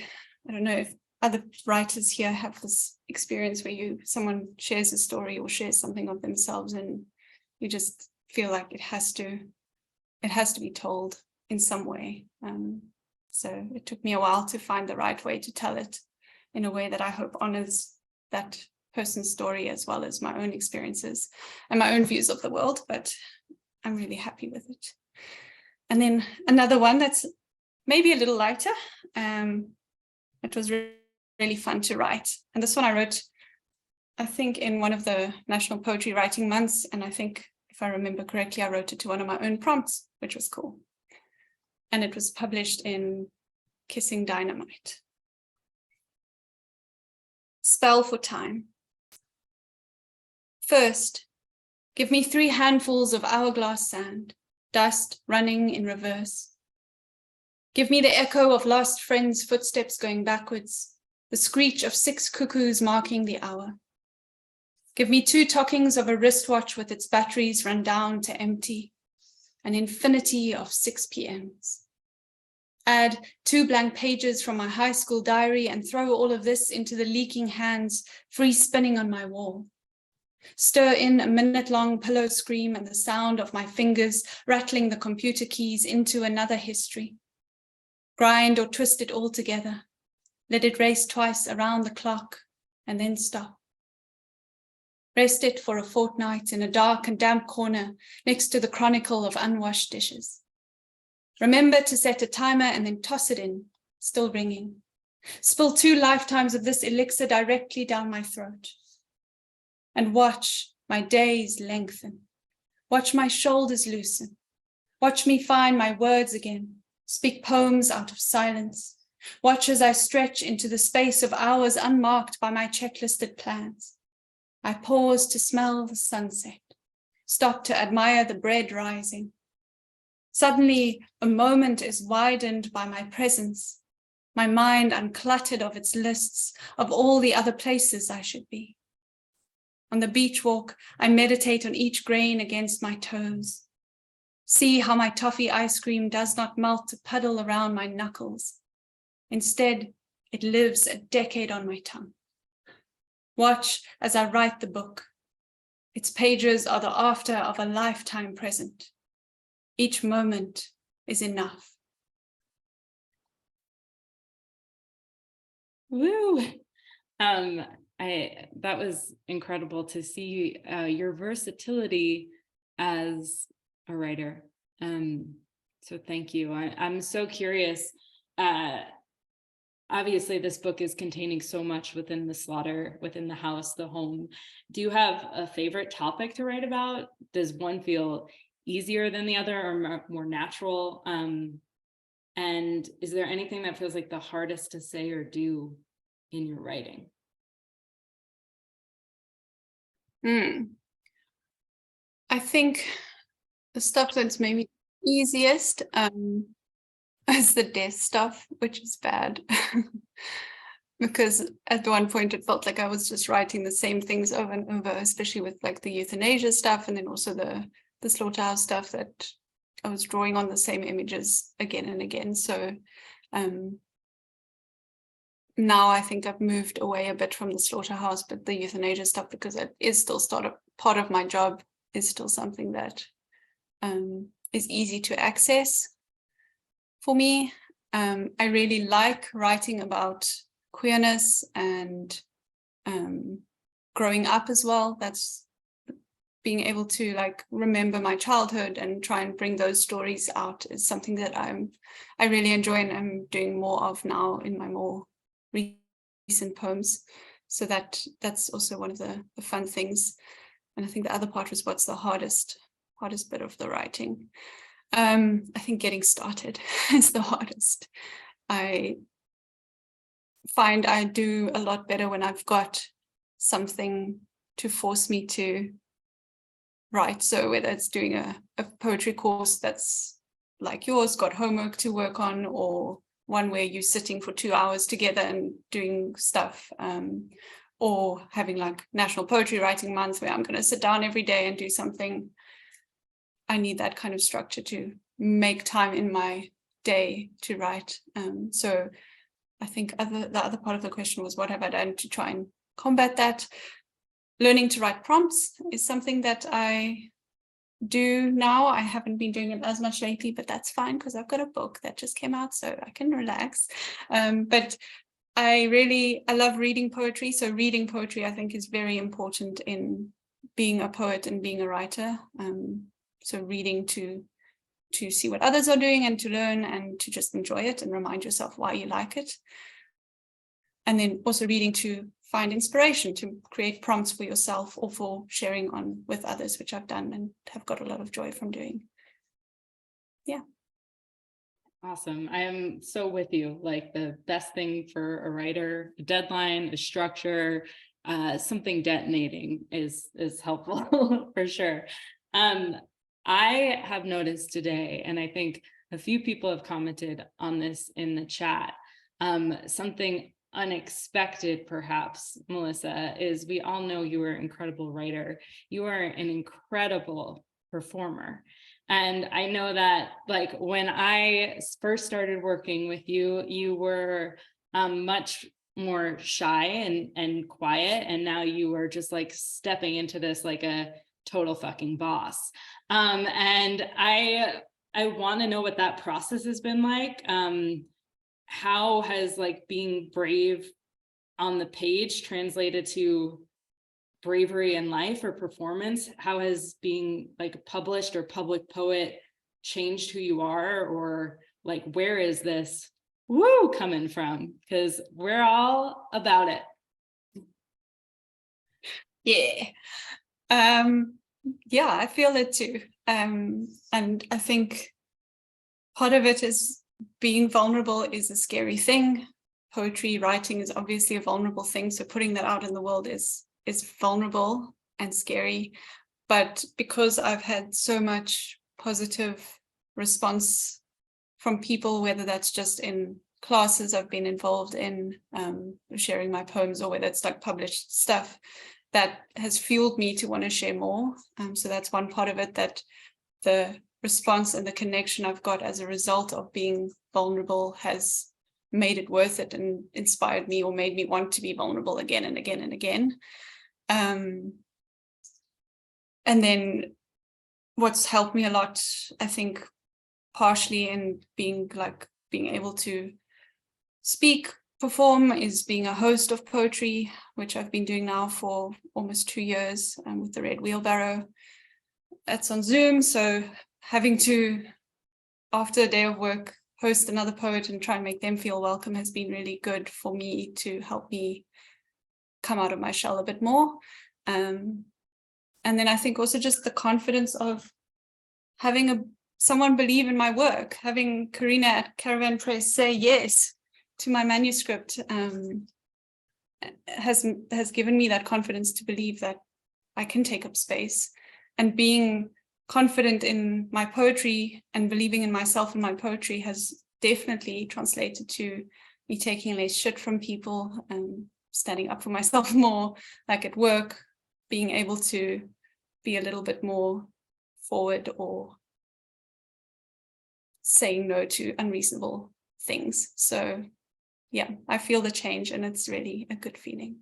I don't know if other writers here have this experience where someone shares a story or shares something of themselves and you just feel like it has to be told in some way. So it took me a while to find the right way to tell it in a way that I hope honors that person's story as well as my own experiences and my own views of the world, but I'm really happy with it. And then another one that's maybe a little lighter. It was really fun to write. And this one I wrote, I think, in one of the National Poetry Writing Months. And I think, if I remember correctly, I wrote it to one of my own prompts, which was cool. And it was published in Kissing Dynamite. Spell for time. First, give me 3 handfuls of hourglass sand, dust running in reverse. Give me the echo of lost friends' footsteps going backwards, the screech of 6 cuckoos marking the hour. Give me 2 tockings of a wristwatch with its batteries run down to empty, an infinity of 6 p.m.s. Add 2 blank pages from my high school diary and throw all of this into the leaking hands, free spinning on my wall. Stir in a minute-long pillow scream and the sound of my fingers rattling the computer keys into another history. Grind or twist it all together. Let it race twice around the clock and then stop. Rest it for a fortnight in a dark and damp corner next to the chronicle of unwashed dishes. Remember to set a timer and then toss it in, still ringing. Spill 2 lifetimes of this elixir directly down my throat. And watch my days lengthen. Watch my shoulders loosen. Watch me find my words again, speak poems out of silence. Watch as I stretch into the space of hours unmarked by my checklisted plans. I pause to smell the sunset, stop to admire the bread rising. Suddenly, a moment is widened by my presence, my mind uncluttered of its lists of all the other places I should be. On the beach walk, I meditate on each grain against my toes. See how my toffee ice cream does not melt to puddle around my knuckles. Instead, it lives a decade on my tongue. Watch as I write the book. Its pages are the after of a lifetime present. Each moment is enough. Woo! That was incredible to see your versatility as a writer. So thank you. I'm so curious. Obviously, this book is containing so much within the slaughter, within the house, the home. Do you have a favorite topic to write about? Does one feel easier than the other or more natural? And is there anything that feels like the hardest to say or do in your writing? I think the stuff that's maybe easiest is the death stuff, which is bad. Because at one point it felt like I was just writing the same things over and over, especially with like the euthanasia stuff and then also the slaughterhouse stuff, that I was drawing on the same images again and again. So now I think I've moved away a bit from the slaughterhouse, but the euthanasia stuff, because it is still part of my job, is still something that is easy to access for me. I really like writing about queerness and growing up as well. That's being able to like remember my childhood and try and bring those stories out is something that I really enjoy and I'm doing more of now in my more recent poems. So that's also one of the fun things. And I think the other part was what's the hardest bit of the writing. I think getting started is the hardest. I find I do a lot better when I've got something to force me to write. So whether it's doing a poetry course that's like yours, got homework to work on, or one where you're sitting for 2 hours together and doing stuff, or having like National Poetry Writing Month where I'm going to sit down every day and do something. I need that kind of structure to make time in my day to write. So I think the other part of the question was, what have I done to try and combat that? Learning to write prompts is something that I do now. I haven't been doing it as much lately, but that's fine because I've got a book that just came out, so I can relax. But I love reading poetry. So reading poetry, I think, is very important in being a poet and being a writer. So reading to see what others are doing and to learn and to just enjoy it and remind yourself why you like it. And then also reading to find inspiration to create prompts for yourself or for sharing on with others, which I've done and have got a lot of joy from doing. Yeah. Awesome. I am so with you. Like the best thing for a writer, a deadline, a structure, something detonating is helpful for sure. I have noticed today, and I think a few people have commented on this in the chat, something unexpected perhaps, Melissa, is we all know you are an incredible writer. You are an incredible performer. And I know that like when I first started working with you, you were much more shy and quiet. And now you are just like stepping into this like a total fucking boss. And I want to know what that process has been like. How has like being brave on the page translated to bravery in life or performance? How has being like a published or public poet changed who you are? Or like, where is this woo coming from? Because we're all about it. Yeah. yeah, I feel it too. And I think part of it is being vulnerable is a scary thing. Poetry writing is obviously a vulnerable thing. So putting that out in the world is vulnerable and scary. But because I've had so much positive response from people, whether that's just in classes I've been involved in, sharing my poems, or whether it's like published stuff, that has fueled me to want to share more. So that's one part of it, that the response and the connection I've got as a result of being vulnerable has made it worth it and inspired me, or made me want to be vulnerable again and again and again. And then what's helped me a lot, I think, partially in being able to speak, perform, is being a host of poetry, which I've been doing now for almost 2 years, with the Red Wheelbarrow. That's on Zoom, so having to, after a day of work, host another poet and try and make them feel welcome has been really good for me, to help me come out of my shell a bit more. And then I think also just the confidence of having someone believe in my work, having Karina at Caravan Press say yes to my manuscript, has given me that confidence to believe that I can take up space. And being confident in my poetry and believing in myself and my poetry has definitely translated to me taking less shit from people and standing up for myself more, like at work, being able to be a little bit more forward, or saying no to unreasonable things. So yeah, I feel the change, and it's really a good feeling.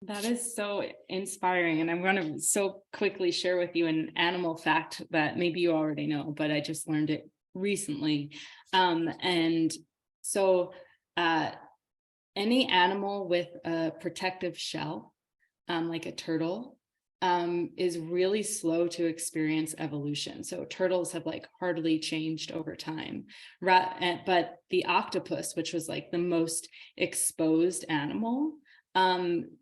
That is so inspiring. And I'm going to so quickly share with you an animal fact that maybe you already know, but I just learned it recently. And so any animal with a protective shell, like a turtle, is really slow to experience evolution. So turtles have like hardly changed over time. But the octopus, which was like the most exposed animal,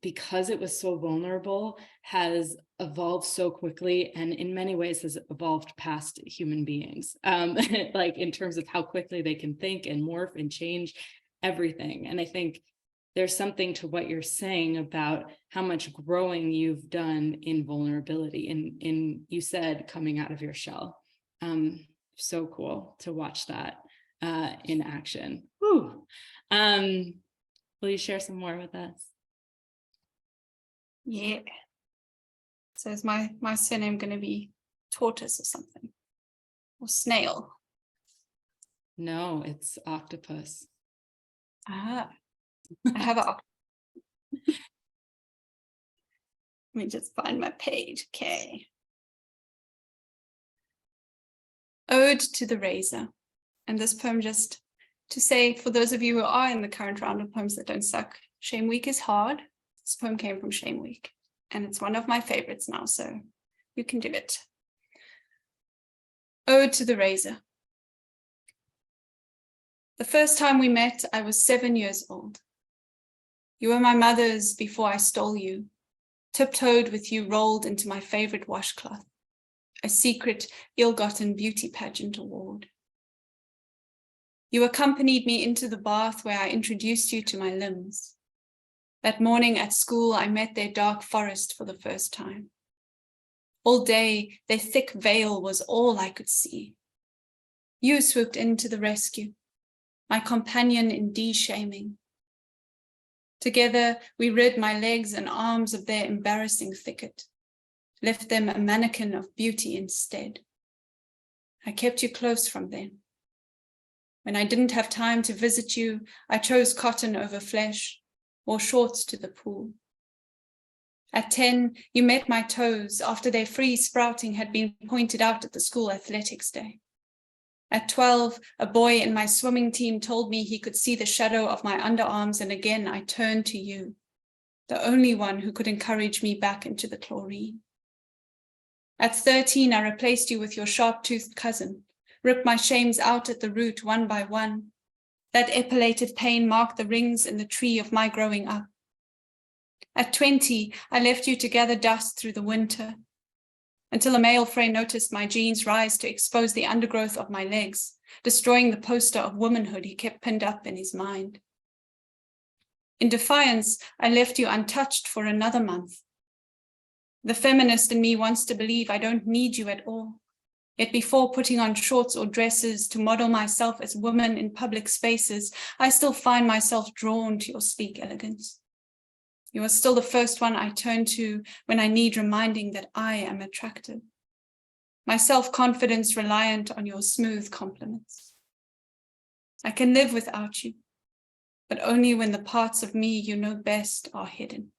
because it was so vulnerable, has evolved so quickly, and in many ways has evolved past human beings, like in terms of how quickly they can think and morph and change everything. And I think there's something to what you're saying about how much growing you've done in vulnerability, in you said coming out of your shell. So cool to watch that in action. Whew. Will you share some more with us? Yeah. So is my surname going to be tortoise or something? Or snail? No, it's octopus. Ah, I have a. Let me just find my page. Okay. Ode to the Razor. And this poem, just to say, for those of you who are in the current round of poems that don't suck, Shame Week is hard. This poem came from Shame Week, and it's one of my favorites now, so you can do it. Ode to the Razor. The first time we met, I was 7 years old. You were my mother's before I stole you, tiptoed with you rolled into my favorite washcloth, a secret ill-gotten beauty pageant award. You accompanied me into the bath where I introduced you to my limbs. That morning at school, I met their dark forest for the first time. All day, their thick veil was all I could see. You swooped in to the rescue, my companion in de-shaming. Together, we rid my legs and arms of their embarrassing thicket, left them a mannequin of beauty instead. I kept you close from then. When I didn't have time to visit you, I chose cotton over flesh, wore shorts to the pool. At 10, you met my toes after their free sprouting had been pointed out at the school athletics day. At 12, a boy in my swimming team told me he could see the shadow of my underarms, and again I turned to you, the only one who could encourage me back into the chlorine. At 13, I replaced you with your sharp-toothed cousin, ripped my shames out at the root one by one. That epilated pain marked the rings in the tree of my growing up. At 20, I left you to gather dust through the winter, until a male friend noticed my jeans rise to expose the undergrowth of my legs, destroying the poster of womanhood he kept pinned up in his mind. In defiance, I left you untouched for another month. The feminist in me wants to believe I don't need you at all. Yet before putting on shorts or dresses to model myself as woman in public spaces, I still find myself drawn to your sleek elegance. You are still the first one I turn to when I need reminding that I am attractive. My self-confidence reliant on your smooth compliments. I can live without you, but only when the parts of me you know best are hidden.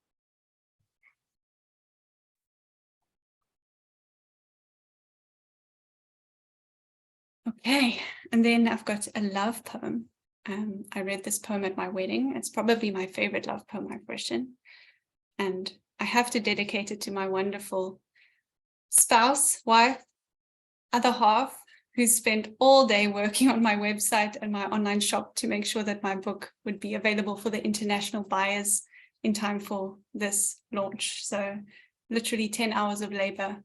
Okay, and then I've got a love poem. I read this poem at my wedding. It's probably my favorite love poem I've written. And I have to dedicate it to my wonderful spouse, wife, other half, who spent all day working on my website and my online shop to make sure that my book would be available for the international buyers in time for this launch. So literally 10 hours of labor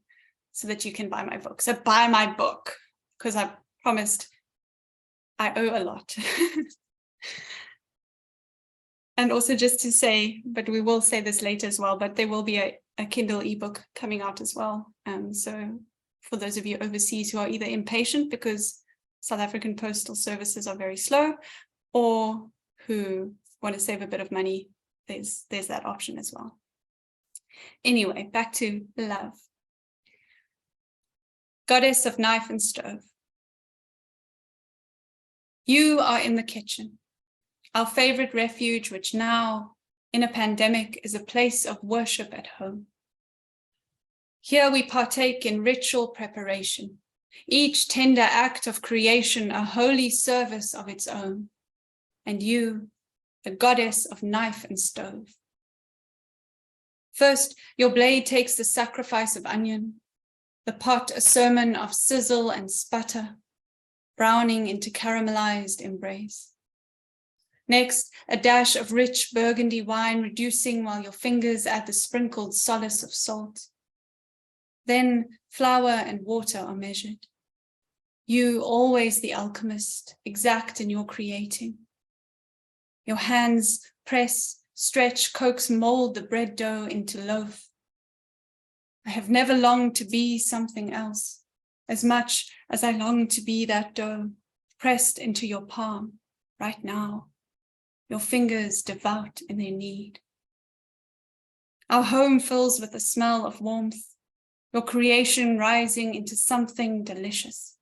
so that you can buy my book. So buy my book, because I promised I owe a lot. And also just to say, but we will say this later as well, but there will be a Kindle ebook coming out as well. So for those of you overseas who are either impatient because South African postal services are very slow, or who want to save a bit of money, there's that option as well. Anyway, back to love. Goddess of knife and stove. You are in the kitchen, our favorite refuge, which now, in a pandemic, is a place of worship at home. Here we partake in ritual preparation, each tender act of creation a holy service of its own. And you, the goddess of knife and stove. First, your blade takes the sacrifice of onion, the pot a sermon of sizzle and sputter, browning into caramelized embrace. Next, a dash of rich burgundy wine reducing while your fingers add the sprinkled solace of salt. Then flour and water are measured. You, always the alchemist, exact in your creating. Your hands press, stretch, coax, mold the bread dough into loaf. I have never longed to be something else, as much as I long to be that dough, pressed into your palm right now, your fingers devout in their need. Our home fills with the smell of warmth, your creation rising into something delicious.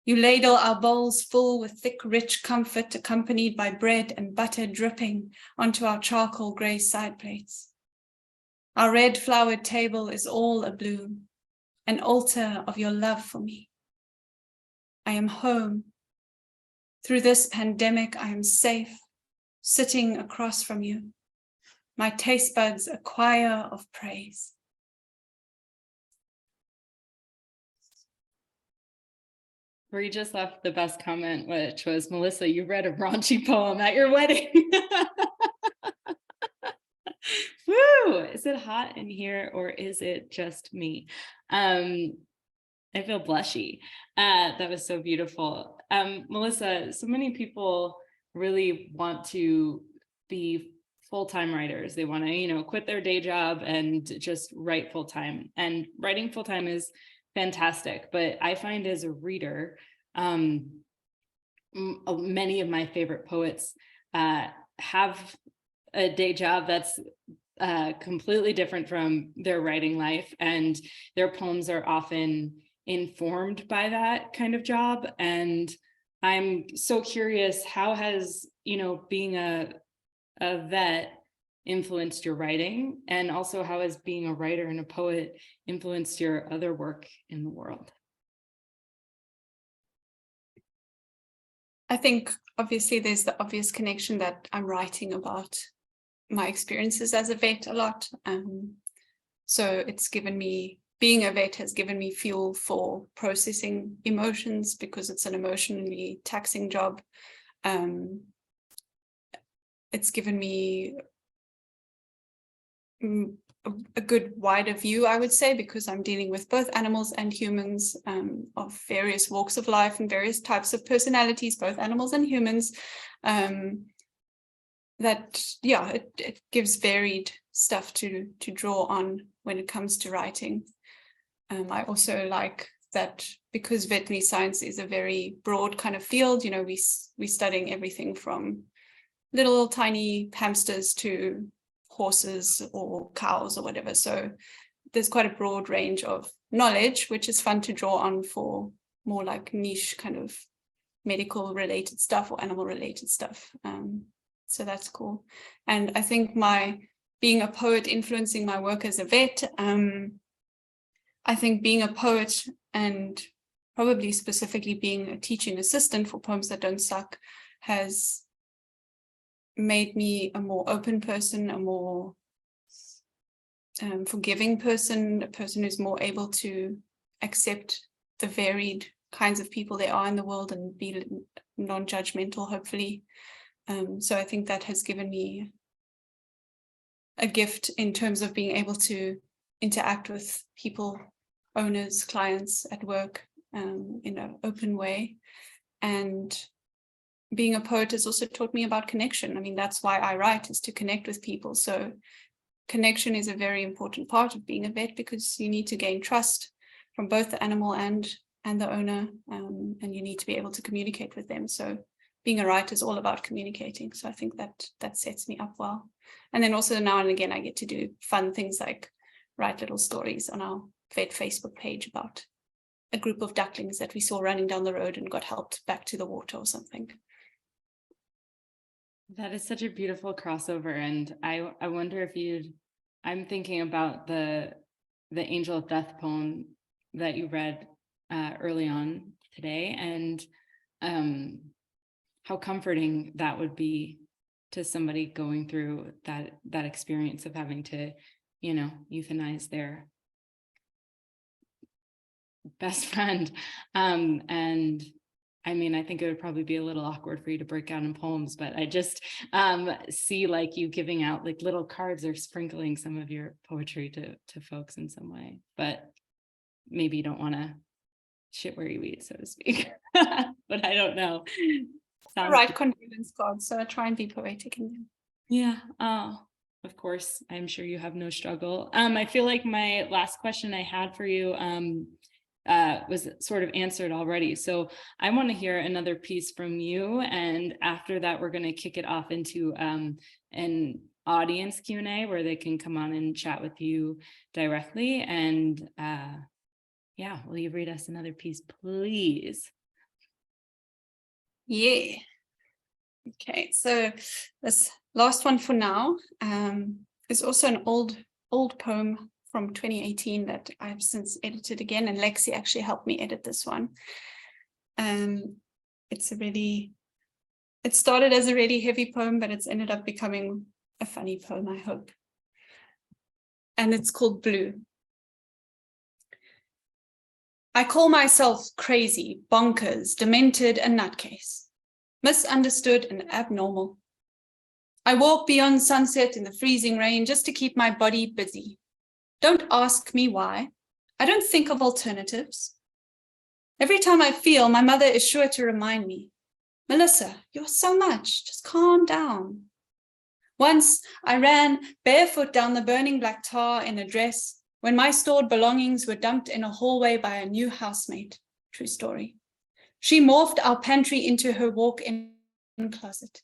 You ladle our bowls full with thick, rich comfort, accompanied by bread and butter dripping onto our charcoal grey side plates. Our red flowered table is all abloom, an altar of your love for me. I am home. Through this pandemic, I am safe, sitting across from you. My taste buds a choir of praise. We just left the best comment, which was, Melissa, you read a raunchy poem at your wedding. Woo! Is it hot in here or is it just me? I feel blushy. That was so beautiful. Melissa, so many people really want to be full-time writers. They want to, quit their day job and just write full-time. And writing full-time is fantastic, but I find as a reader, many of my favorite poets have a day job that's completely different from their writing life, and their poems are often informed by that kind of job. And I'm so curious, how has, being a vet influenced your writing, and also how has being a writer and a poet influenced your other work in the world? I think obviously there's the obvious connection that I'm writing about my experiences as a vet a lot. So it's given me, being a vet has given me fuel for processing emotions, because it's an emotionally taxing job. It's given me a good wider view, I would say, because I'm dealing with both animals and humans of various walks of life and various types of personalities, both animals and humans. It gives varied stuff to draw on when it comes to writing. I also like that because veterinary science is a very broad kind of field, you know, we're studying everything from little tiny hamsters to horses or cows or whatever. So there's quite a broad range of knowledge, which is fun to draw on for more like niche kind of medical related stuff or animal related stuff. So that's cool. And I think being a poet influencing my work as a vet, I think being a poet and probably specifically being a teaching assistant for Poems That Don't Suck has made me a more open person, a more forgiving person, a person who's more able to accept the varied kinds of people there are in the world and be non-judgmental, hopefully. So I think that has given me a gift in terms of being able to interact with people, owners, clients at work in an open way. And being a poet has also taught me about connection. I mean, that's why I write, is to connect with people. So connection is a very important part of being a vet, because you need to gain trust from both the animal and the owner, and you need to be able to communicate with them. So being a writer is all about communicating. So I think that sets me up well. And then also now and again, I get to do fun things like write little stories on our vet Facebook page about a group of ducklings that we saw running down the road and got helped back to the water or something. That is such a beautiful crossover. And I wonder if I'm thinking about the Angel of Death poem that you read early on today, and how comforting that would be to somebody going through that experience of having to, you know, euthanize their best friend. And I mean, I think it would probably be a little awkward for you to break out in poems, but I just see like you giving out like little cards or sprinkling some of your poetry to folks in some way. But maybe you don't want to shit where you eat, so to speak. But I don't know. I write condolence cards, so I try and be poetic in them. Yeah. Oh, of course. I'm sure you have no struggle. I feel like my last question I had for you was sort of answered already. So I want to hear another piece from you. And after that, we're going to kick it off into an audience Q&A where they can come on and chat with you directly. And yeah, will you read us another piece, please? Yeah. Okay, so this last one for now is also an old poem from 2018 that I've since edited again, and Lexi actually helped me edit this one. It started as a really heavy poem, but it's ended up becoming a funny poem, I hope. And it's called Blue. I call myself crazy, bonkers, demented, a nutcase, misunderstood and abnormal. I walk beyond sunset in the freezing rain just to keep my body busy. Don't ask me why. I don't think of alternatives. Every time I feel, my mother is sure to remind me, Melissa, you're so much, just calm down. Once I ran barefoot down the burning black tar in a dress when my stored belongings were dumped in a hallway by a new housemate. True story. She morphed our pantry into her walk-in closet.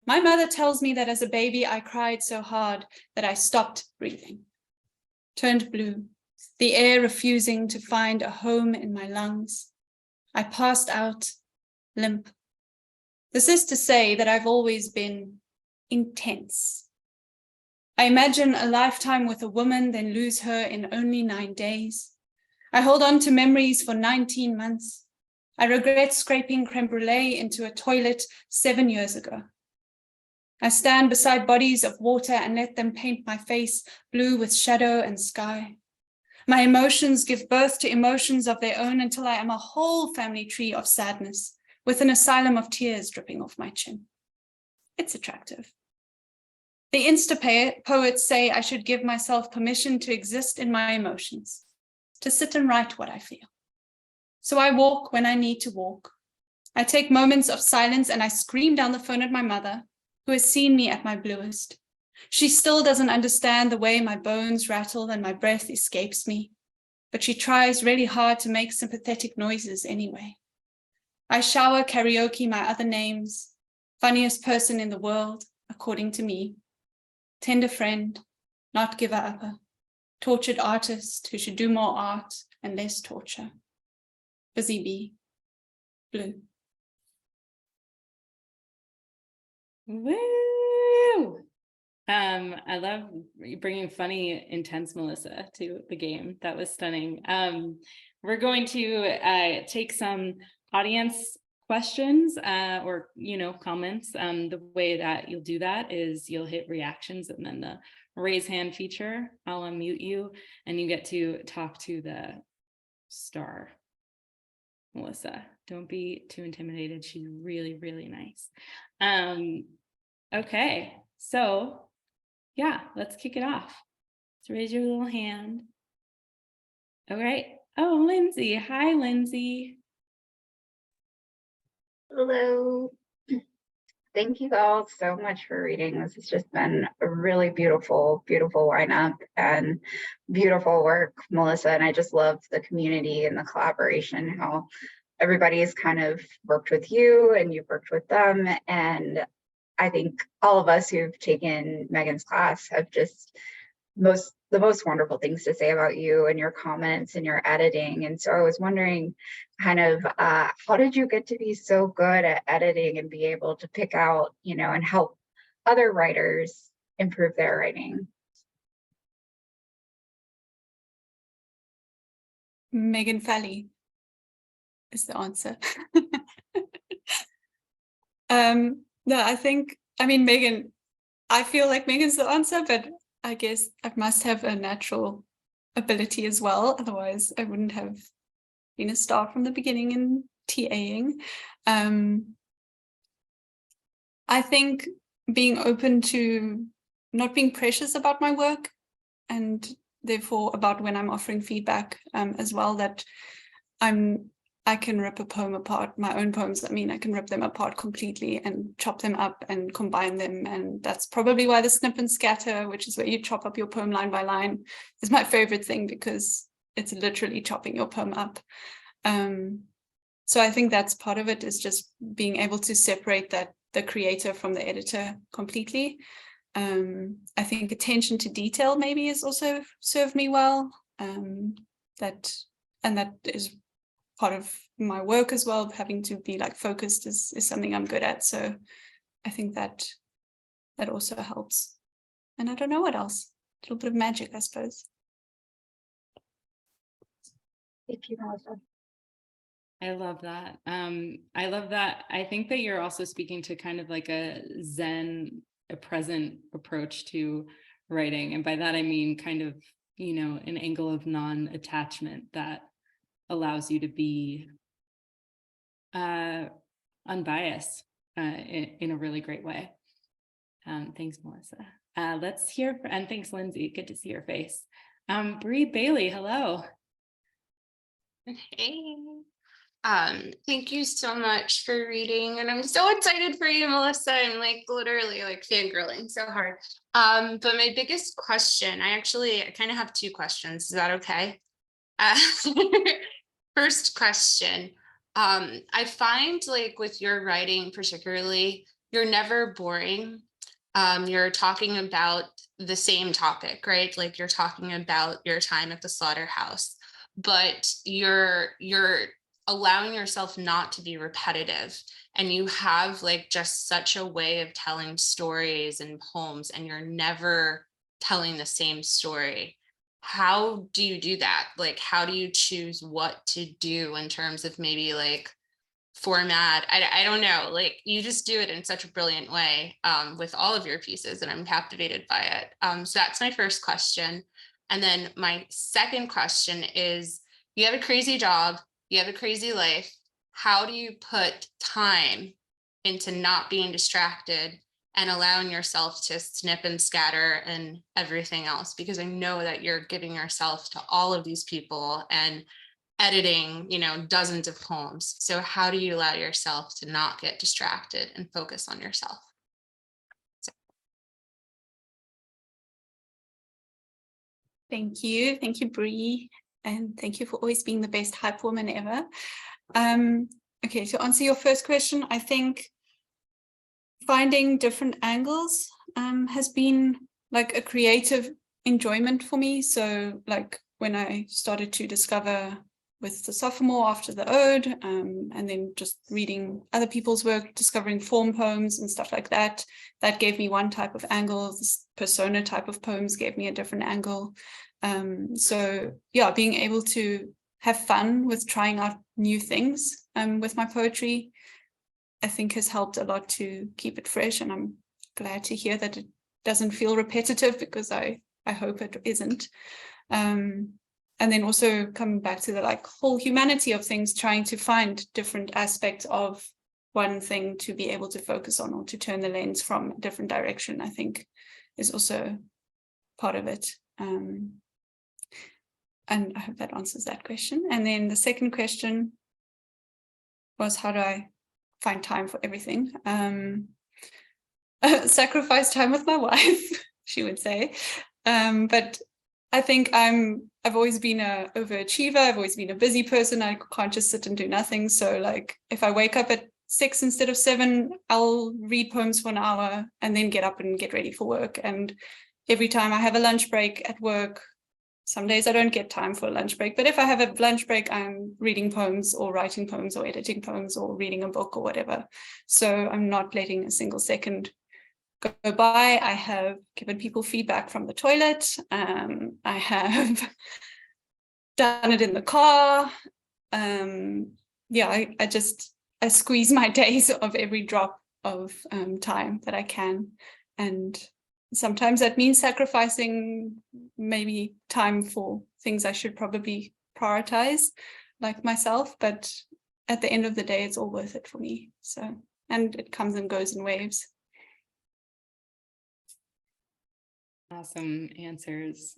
My mother tells me that as a baby, I cried so hard that I stopped breathing. Turned blue, the air refusing to find a home in my lungs. I passed out, limp. This is to say that I've always been intense. I imagine a lifetime with a woman, then lose her in only 9 days. I hold on to memories for 19 months. I regret scraping creme brulee into a toilet 7 years ago. I stand beside bodies of water and let them paint my face blue with shadow and sky. My emotions give birth to emotions of their own until I am a whole family tree of sadness with an asylum of tears dripping off my chin. It's attractive. The Insta poets say I should give myself permission to exist in my emotions, to sit and write what I feel. So I walk when I need to walk. I take moments of silence and I scream down the phone at my mother, who has seen me at my bluest. She still doesn't understand the way my bones rattle and my breath escapes me, but she tries really hard to make sympathetic noises anyway. I shower karaoke my other names, funniest person in the world, according to me, tender friend, not giver upper, tortured artist who should do more art and less torture, busy bee, blue. Woo! I love bringing funny, intense Melissa to the game. That was stunning. We're going to take some audience questions or comments. The way that you'll do that is you'll hit reactions and then the raise hand feature. I'll unmute you and you get to talk to the star, Melissa. Don't be too intimidated. She's really, really nice. Okay, so yeah, let's kick it off. So raise your little hand. All right. Oh, Lindsay. Hi, Lindsay. Hello. Thank you all so much for reading. This has just been a really beautiful, beautiful lineup and beautiful work, Melissa. And I just love the community and the collaboration, how everybody's kind of worked with you and you've worked with them. And I think all of us who've taken Megan's class have just the most wonderful things to say about you and your comments and your editing. And so I was wondering kind of how did you get to be so good at editing and be able to pick out, and help other writers improve their writing? Megan Falley is the answer. No, Megan, I feel like Megan's the answer, but I guess I must have a natural ability as well. Otherwise, I wouldn't have been a star from the beginning in TAing. I think being open to not being precious about my work and therefore about when I'm offering feedback as well, that I can rip a poem apart, my own poems, I can rip them apart completely and chop them up and combine them. And that's probably why the snip and scatter, which is where you chop up your poem line by line, is my favorite thing, because it's literally chopping your poem up. So I think that's part of it, is just being able to separate the creator from the editor completely. I think attention to detail maybe has also served me well. That is part of my work as well. Having to be focused is something I'm good at. So I think that also helps. And I don't know what else. A little bit of magic, I suppose. Thank you, Melissa. I love that. I love that. I think that you're also speaking to kind of like a Zen, a present approach to writing. And by that, I mean kind of, an angle of non-attachment that allows you to be unbiased in a really great way. Thanks, Melissa. Let's hear, and thanks, Lindsay. Good to see your face. Bree Bailey, hello. Hey. Thank you so much for reading, and I'm so excited for you, Melissa. I'm literally fangirling so hard. But my biggest question, I kind of have two questions. Is that okay? First question, I find with your writing particularly, you're never boring. You're talking about the same topic, right? You're talking about your time at the slaughterhouse, but you're allowing yourself not to be repetitive, and you have just such a way of telling stories and poems, and you're never telling the same story. How do you do that? How do you choose what to do in terms of maybe format? I don't know, you just do it in such a brilliant way with all of your pieces, and I'm captivated by it. So that's my first question. And then my second question is, you have a crazy job, you have a crazy life. How do you put time into not being distracted and allowing yourself to snip and scatter and everything else, because I know that you're giving yourself to all of these people and editing, dozens of poems. So how do you allow yourself to not get distracted and focus on yourself? Thank you, Bree, and thank you for always being the best hype woman ever. Okay, to answer your first question, I think finding different angles has been like a creative enjoyment for me. So like when I started to discover with the sophomore after the ode, and then just reading other people's work, discovering form poems and stuff like that, that gave me one type of angle. This persona type of poems gave me a different angle. So yeah, being able to have fun with trying out new things with my poetry, I think has helped a lot to keep it fresh. And I'm glad to hear that it doesn't feel repetitive, because I hope it isn't. And then also coming back to the like whole humanity of things, trying to find different aspects of one thing to be able to focus on, or to turn the lens from a different direction, I think is also part of it. And I hope that answers that question. And then the second question was, how do I find time for everything? Sacrifice time with my wife, she would say. But I think I've always been an overachiever. I've always been a busy person. I can't just sit and do nothing. So like if I wake up at 6 instead of 7, I'll read poems for an hour and then get up and get ready for work. And every time I have a lunch break at work, some days I don't get time for a lunch break, but if I have a lunch break, I'm reading poems or writing poems or editing poems or reading a book or whatever. So I'm not letting a single second go by. I have given people feedback from the toilet. I have done it in the car. Yeah, I squeeze my days of every drop of time that I can. And sometimes that means sacrificing maybe time for things I should probably prioritize, like myself. But at the end of the day, it's all worth it for me. So, and it comes and goes in waves. Awesome answers.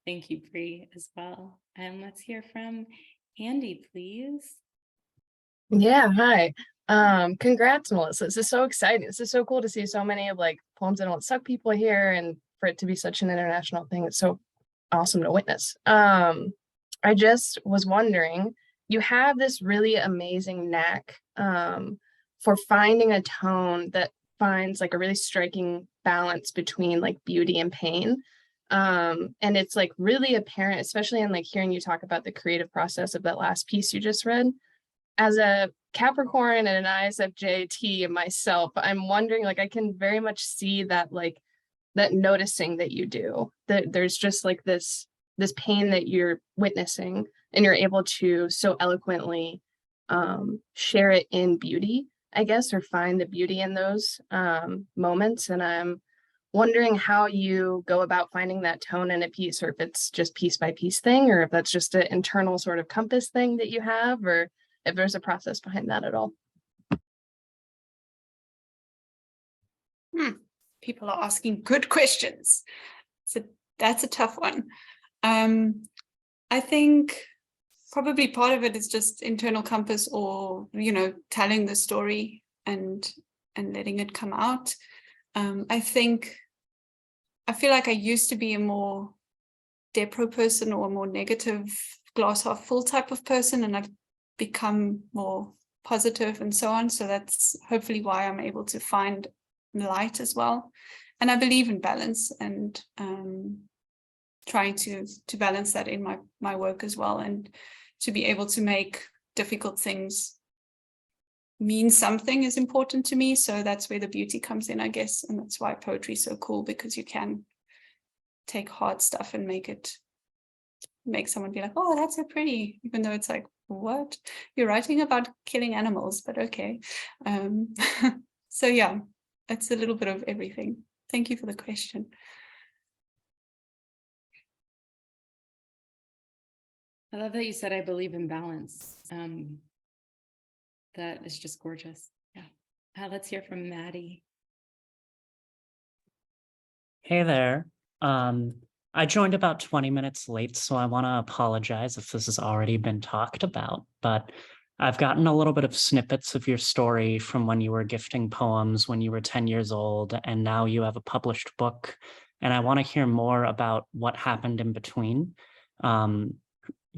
Thank you, Bree, as well. And let's hear from Andy, please. Yeah, hi. Congrats, Melissa. This is so exciting. This is so cool to see so many of like poems that don't suck people here, and for it to be such an international thing. It's so awesome to witness. I just was wondering, you have this really amazing knack for finding a tone that finds like a really striking balance between like beauty and pain. And it's like really apparent, especially in like hearing you talk about the creative process of that last piece you just read. As a Capricorn and an ISFJT myself, I'm wondering, like, I can very much see that, like, that noticing that you do, that there's just like this pain that you're witnessing, and you're able to so eloquently share it in beauty, I guess, or find the beauty in those moments. And I'm wondering how you go about finding that tone in a piece, or if it's just piece by piece thing, or if that's just an internal sort of compass thing that you have, or if there's a process behind that at all. People are asking good questions. So that's a tough one. I think probably part of it is just internal compass, or, telling the story and letting it come out. I feel like I used to be a more depro person, or a more negative glass half full type of person, and I've become more positive and so on. So that's hopefully why I'm able to find light as well. And I believe in balance, and trying to balance that in my work as well, and to be able to make difficult things mean something is important to me. So that's where the beauty comes in, I guess. And that's why poetry is so cool, because you can take hard stuff and make someone be like, oh, that's so pretty, even though it's like, what? You're writing about killing animals, but okay. So yeah, it's a little bit of everything. Thank you for the question. I love that you said, I believe in balance. That is just gorgeous. Yeah. Let's hear from Maddie. Hey there. I joined about 20 minutes late, so I want to apologize if this has already been talked about, but I've gotten a little bit of snippets of your story from when you were gifting poems when you were 10 years old, and now you have a published book, and I want to hear more about what happened in between. Um,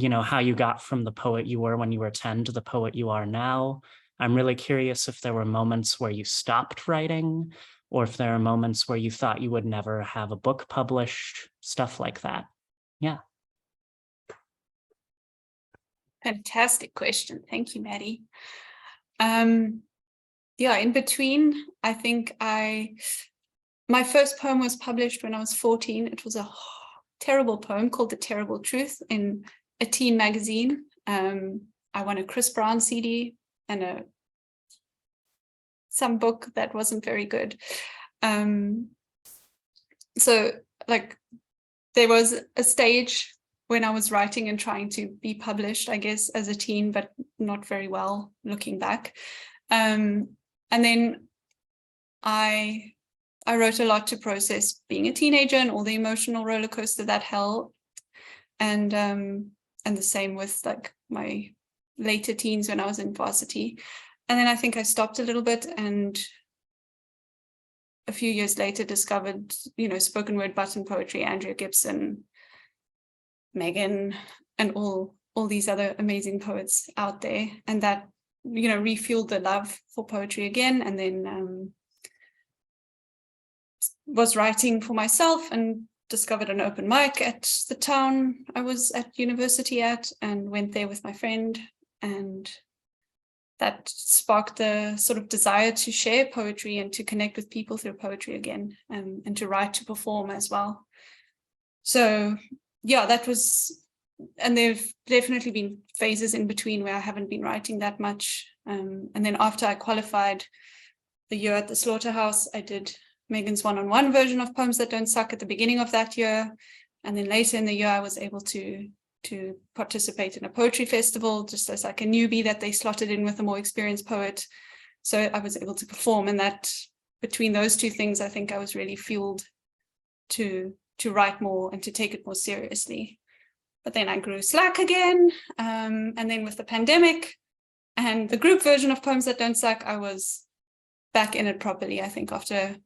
how you got from the poet you were when you were 10 to the poet you are now. I'm really curious if there were moments where you stopped writing, or if there are moments where you thought you would never have a book published, stuff like that. Yeah. Fantastic question. Thank you, Maddie. Yeah, in between, I think my first poem was published when I was 14. It was a terrible poem called The Terrible Truth in a teen magazine. I won a Chris Brown CD and some book that wasn't very good. So like there was a stage when I was writing and trying to be published, I guess, as a teen, but not very well looking back. And then I wrote a lot to process being a teenager and all the emotional roller coaster that held. And the same with like my later teens when I was in varsity. And then I think I stopped a little bit, and a few years later discovered, spoken word button poetry, Andrea Gibson, Megan, and all these other amazing poets out there. And that, refueled the love for poetry again. And then was writing for myself and discovered an open mic at the town I was at university at, and went there with my friend, and that sparked the sort of desire to share poetry and to connect with people through poetry again, and to write, to perform as well. So yeah, that was, and there've definitely been phases in between where I haven't been writing that much. And then after I qualified the year at the Slaughterhouse, I did Megan's one-on-one version of Poems That Don't Suck at the beginning of that year. And then later in the year, I was able to participate in a poetry festival, just as like a newbie that they slotted in with a more experienced poet. So I was able to perform, and that between those two things, I think I was really fueled to write more and to take it more seriously. But then I grew slack again. And then with the pandemic and the group version of Poems That Don't Suck, I was back in it properly, I think, after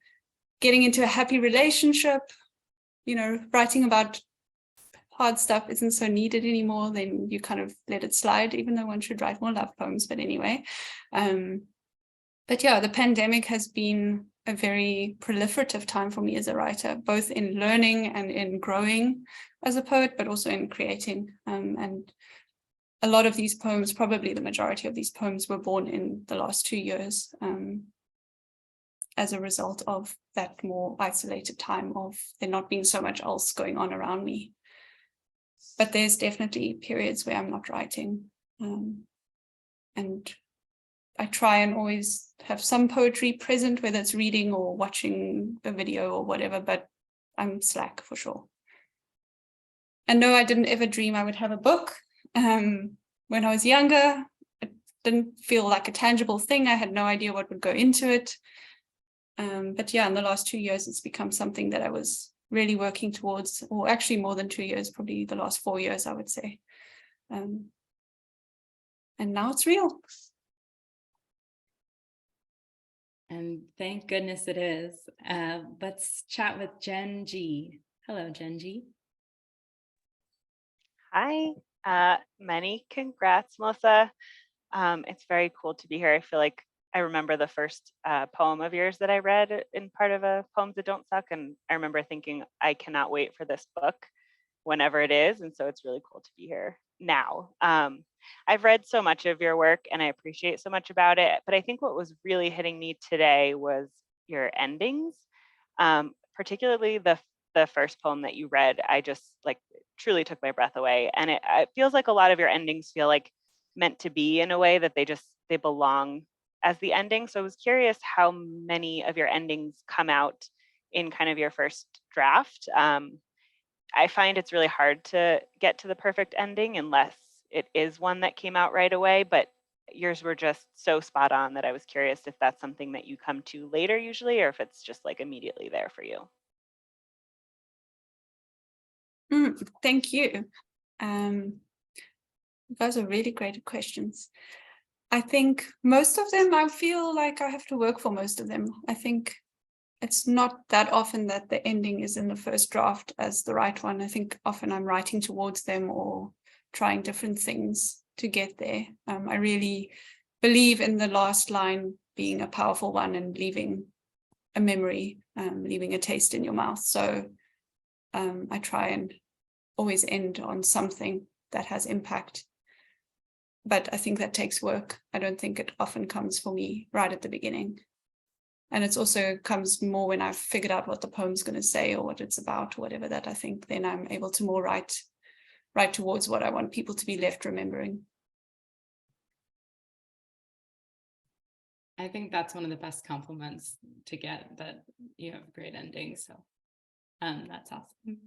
getting into a happy relationship, writing about hard stuff isn't so needed anymore, then you kind of let it slide, even though one should write more love poems. But anyway, but yeah, the pandemic has been a very proliferative time for me as a writer, both in learning and in growing as a poet, but also in creating. And a lot of these poems, probably the majority of these poems, were born in the last 2 years, as a result of that more isolated time of there not being so much else going on around me. But there's definitely periods where I'm not writing. And I try and always have some poetry present, whether it's reading or watching a video or whatever, but I'm slack for sure. And no, I didn't ever dream I would have a book. When I was younger, it didn't feel like a tangible thing. I had no idea what would go into it. But yeah, in the last 2 years, it's become something that I was really working towards, or actually more than 2 years, probably the last 4 years, I would say. And now it's real. And thank goodness it is. Let's chat with Jen G. Hello, Jen G. Hi, many congrats, Melissa. It's very cool to be here. I feel like I remember the first poem of yours that I read in part of a Poems That Don't Suck. And I remember thinking, I cannot wait for this book whenever it is. And so it's really cool to be here now. I've read so much of your work and I appreciate so much about it. But I think what was really hitting me today was your endings, particularly the first poem that you read. I just like truly took my breath away. And it feels like a lot of your endings feel like meant to be in a way that they belong as the ending. So I was curious how many of your endings come out in kind of your first draft. I find it's really hard to get to the perfect ending unless it is one that came out right away, but yours were just so spot on that I was curious if that's something that you come to later usually, or if it's just like immediately there for you. Thank you. Those are really great questions. I think most of them, I feel like I have to work for most of them. I think it's not that often that the ending is in the first draft as the right one. I think often I'm writing towards them or trying different things to get there. I really believe in the last line being a powerful one and leaving a memory, leaving a taste in your mouth. So I try and always end on something that has impact. But I think that takes work. I don't think it often comes for me right at the beginning. And it also comes more when I've figured out what the poem's going to say or what it's about or whatever, that I think then I'm able to more write towards what I want people to be left remembering. I think that's one of the best compliments to get, that you have great endings. So that's awesome.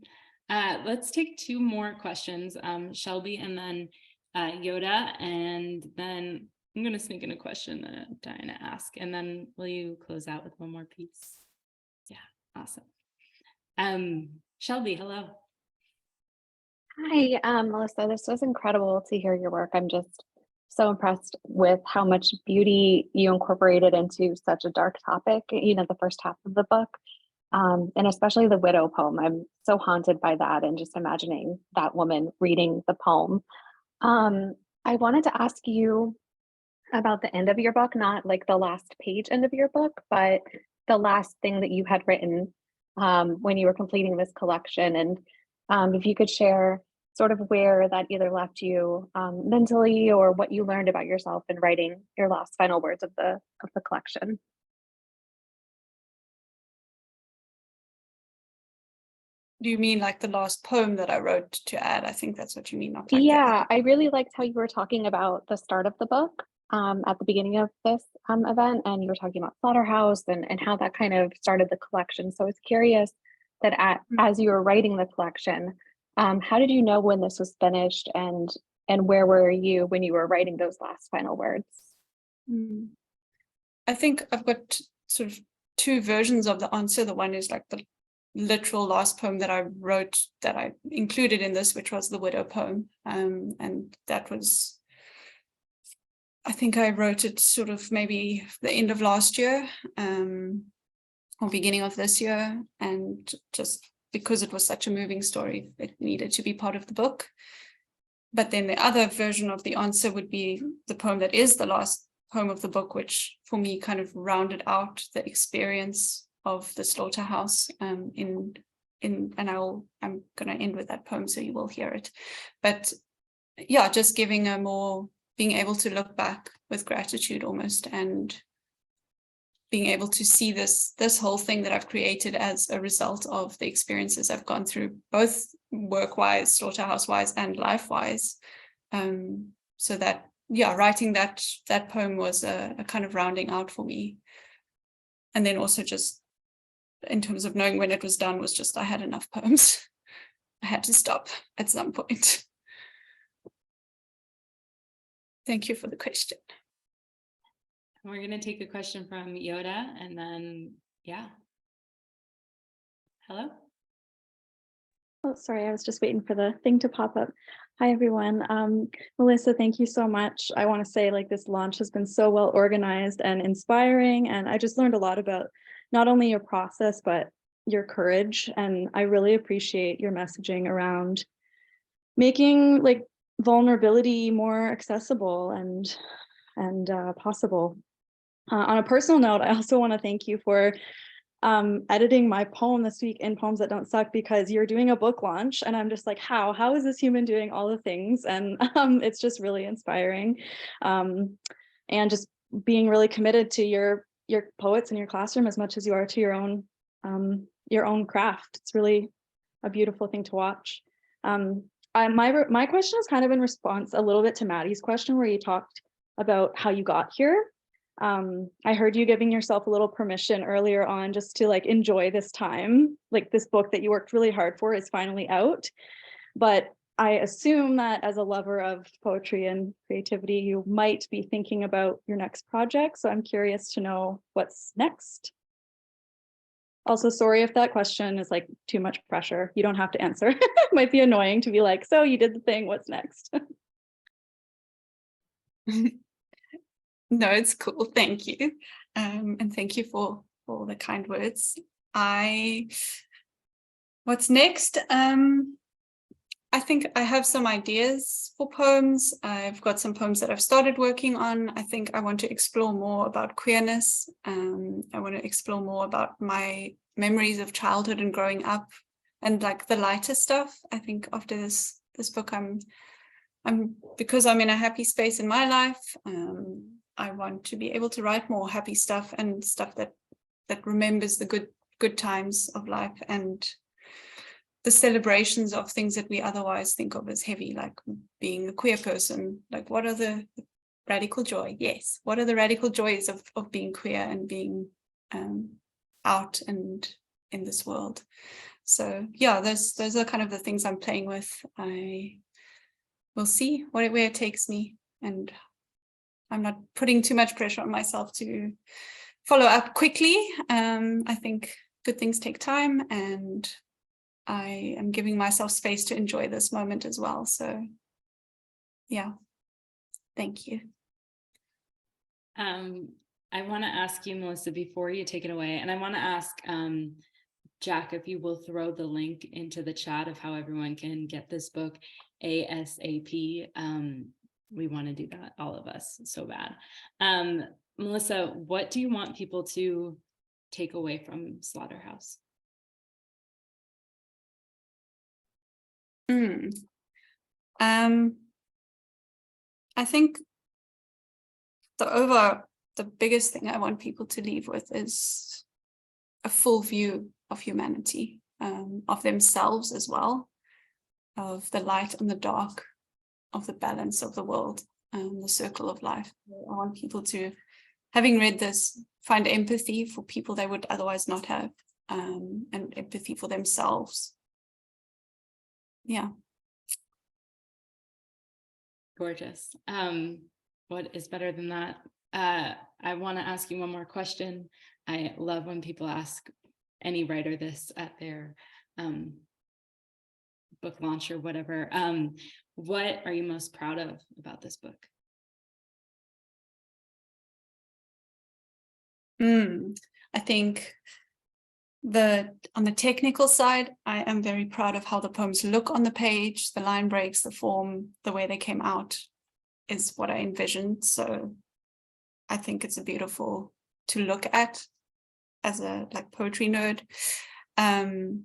Let's take 2 more questions, Shelby and then Yoda, and then I'm going to sneak in a question that Diana asked, and then will you close out with one more piece? Yeah, awesome. Shelby, hello. Hi, Melissa. This was incredible to hear your work. I'm just so impressed with how much beauty you incorporated into such a dark topic, you know, the first half of the book, and especially the widow poem. I'm so haunted by that and just imagining that woman reading the poem. I wanted to ask you about the end of your book, not like the last page end of your book, but the last thing that you had written when you were completing this collection. And if you could share sort of where that either left you mentally or what you learned about yourself in writing your last final words of the collection. Do you mean like the last poem that I wrote to add? I think that's what you mean. Not like Yeah, I really liked how you were talking about the start of the book at the beginning of this event, and you were talking about Slaughterhouse and how that kind of started the collection. So I was curious that as you were writing the collection, how did you know when this was finished, and where were you when you were writing those last final words? I think I've got sort of 2 versions of the answer. The one is like the literal last poem that I wrote that I included in this, which was the widow poem. And that was, I think I wrote it sort of maybe the end of last year or beginning of this year. And just because it was such a moving story, it needed to be part of the book. But then the other version of the answer would be the poem that is the last poem of the book, which for me kind of rounded out the experience of the slaughterhouse and I'm going to end with that poem, so you will hear it. But yeah, just giving a more, being able to look back with gratitude almost, and being able to see this whole thing that I've created as a result of the experiences I've gone through, both work-wise, slaughterhouse-wise, and life-wise. So that, yeah, writing that poem was a kind of rounding out for me. And then also just in terms of knowing when it was done was just, I had enough poems. I had to stop at some point. Thank you for the question. We're going to take a question from Yoda, and then, yeah. Hello? Oh, sorry, I was just waiting for the thing to pop up. Hi, everyone. Melissa, thank you so much. I want to say, like, this launch has been so well organized and inspiring, and I just learned a lot about not only your process, but your courage. And I really appreciate your messaging around making like vulnerability more accessible and possible. On a personal note, I also want to thank you for editing my poem this week in Poems That Don't Suck, because you're doing a book launch and I'm just like, how is this human doing all the things? And it's just really inspiring. And just being really committed to your poets in your classroom as much as you are to your own craft. It's really a beautiful thing to watch. My question is kind of in response a little bit to Maddie's question, where you talked about how you got here. I heard you giving yourself a little permission earlier on just to like enjoy this time, like this book that you worked really hard for is finally out. But I assume that as a lover of poetry and creativity, you might be thinking about your next project. So I'm curious to know what's next. Also, sorry if that question is like too much pressure. You don't have to answer. It might be annoying to be like, so you did the thing, what's next? No, it's cool. Thank you. And thank you for all the kind words. What's next? I think I have some ideas for poems. I've got some poems that I've started working on. I think I want to explore more about queerness. I want to explore more about my memories of childhood and growing up, and like the lighter stuff. I think after this book, I'm because I'm in a happy space in my life. I want to be able to write more happy stuff and stuff that remembers the good times of life and the celebrations of things that we otherwise think of as heavy, like being a queer person. Like, what are the radical joy? Yes. What are the radical joys of being queer and being out and in this world? So yeah, those are kind of the things I'm playing with. I will see where it takes me, and I'm not putting too much pressure on myself to follow up quickly. I think good things take time, and I am giving myself space to enjoy this moment as well. So yeah, thank you. I want to ask you, Melissa, before you take it away, and I want to ask Jack if you will throw the link into the chat of how everyone can get this book ASAP. We want to do that, all of us, so bad. Melissa, what do you want people to take away from Slaughterhouse? I think the biggest thing I want people to leave with is a full view of humanity, of themselves as well, of the light and the dark, of the balance of the world, the circle of life. I want people to, having read this, find empathy for people they would otherwise not have, and empathy for themselves. Yeah. Gorgeous. What is better than that? I want to ask you one more question. I love when people ask any writer this at their book launch or whatever. What are you most proud of about this book? I think on the technical side, I am very proud of how the poems look on the page, the line breaks, the form, the way they came out is what I envisioned. So I think it's beautiful to look at as a poetry nerd. And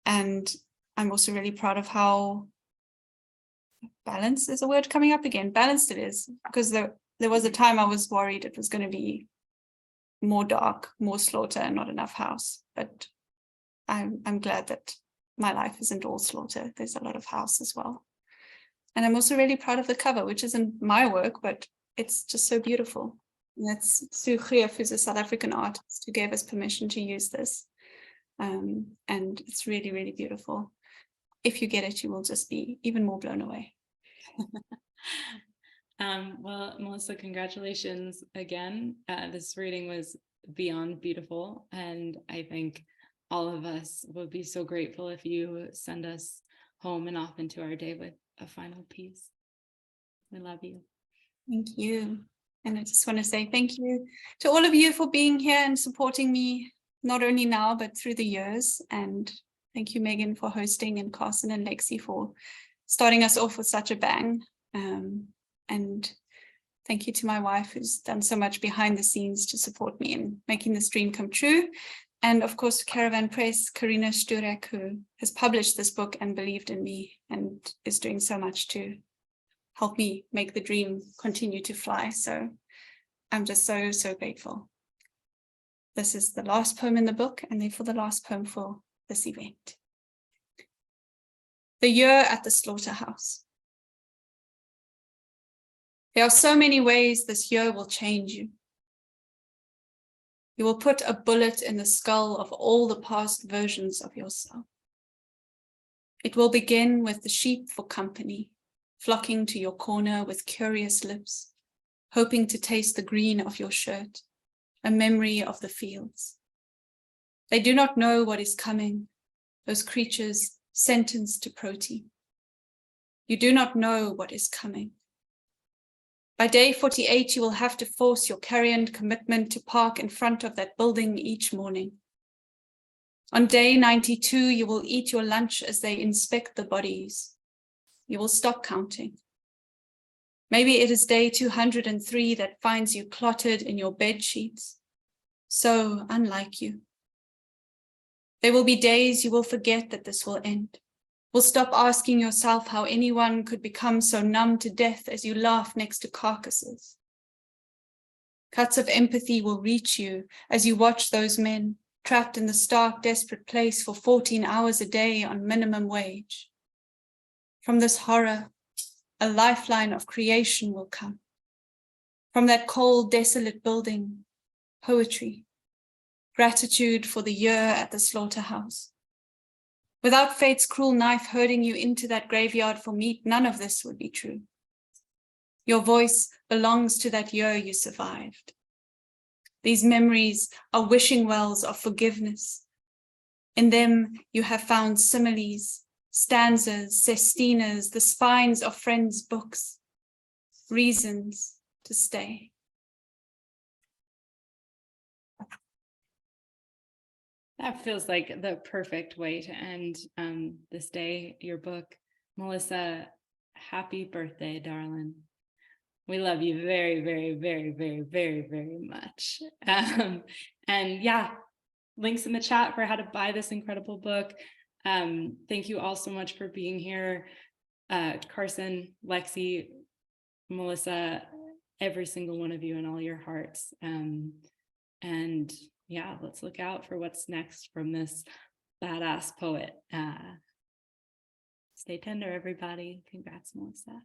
I'm also really proud of how balanced is a word coming up again. Balanced it is, because there was a time I was worried it was going to be more dark, more slaughter, and not enough house. But I'm glad that my life isn't all slaughter. There's a lot of house as well. And I'm also really proud of the cover, which isn't my work, but it's just so beautiful. And that's Sue Greef, who's a South African artist, who gave us permission to use this. And it's really, really beautiful. If you get it, you will just be even more blown away. Well, Melissa, congratulations again. This reading was beyond beautiful, and I think all of us would be so grateful if you send us home and off into our day with a final piece. We love you. Thank you. And I just want to say thank you to all of you for being here and supporting me, not only now, but through the years. And thank you, Megan, for hosting, and Carson and Lexi for starting us off with such a bang. And thank you to my wife, who's done so much behind the scenes to support me in making this dream come true. And of course, Karavan Press, Karina Sturek, who has published this book and believed in me and is doing so much to help me make the dream continue to fly. So I'm just so, so grateful. This is the last poem in the book, and therefore the last poem for this event. The Year at the Slaughterhouse. There are so many ways this year will change you. You will put a bullet in the skull of all the past versions of yourself. It will begin with the sheep for company, flocking to your corner with curious lips, hoping to taste the green of your shirt, a memory of the fields. They do not know what is coming, those creatures sentenced to protein. You do not know what is coming. By day 48, you will have to force your carrion commitment to park in front of that building each morning. On day 92, you will eat your lunch as they inspect the bodies. You will stop counting. Maybe it is day 203 that finds you clotted in your bed sheets, so unlike you. There will be days you will forget that this will end, will stop asking yourself how anyone could become so numb to death as you laugh next to carcasses. Cuts of empathy will reach you as you watch those men trapped in the stark, desperate place for 14 hours a day on minimum wage. From this horror, a lifeline of creation will come. From that cold, desolate building, poetry, gratitude for the year at the slaughterhouse. Without fate's cruel knife herding you into that graveyard for meat, none of this would be true. Your voice belongs to that year you survived. These memories are wishing wells of forgiveness. In them, you have found similes, stanzas, sestinas, the spines of friends' books, reasons to stay. That feels like the perfect way to end this day, your book. Melissa, happy birthday, darling. We love you very, very, very, very, very, very much. And yeah, links in the chat for how to buy this incredible book. Thank you all so much for being here. Carson, Lexi, Melissa, every single one of you in all your hearts. And yeah, let's look out for what's next from this badass poet. Stay tender, everybody. Congrats, Melissa.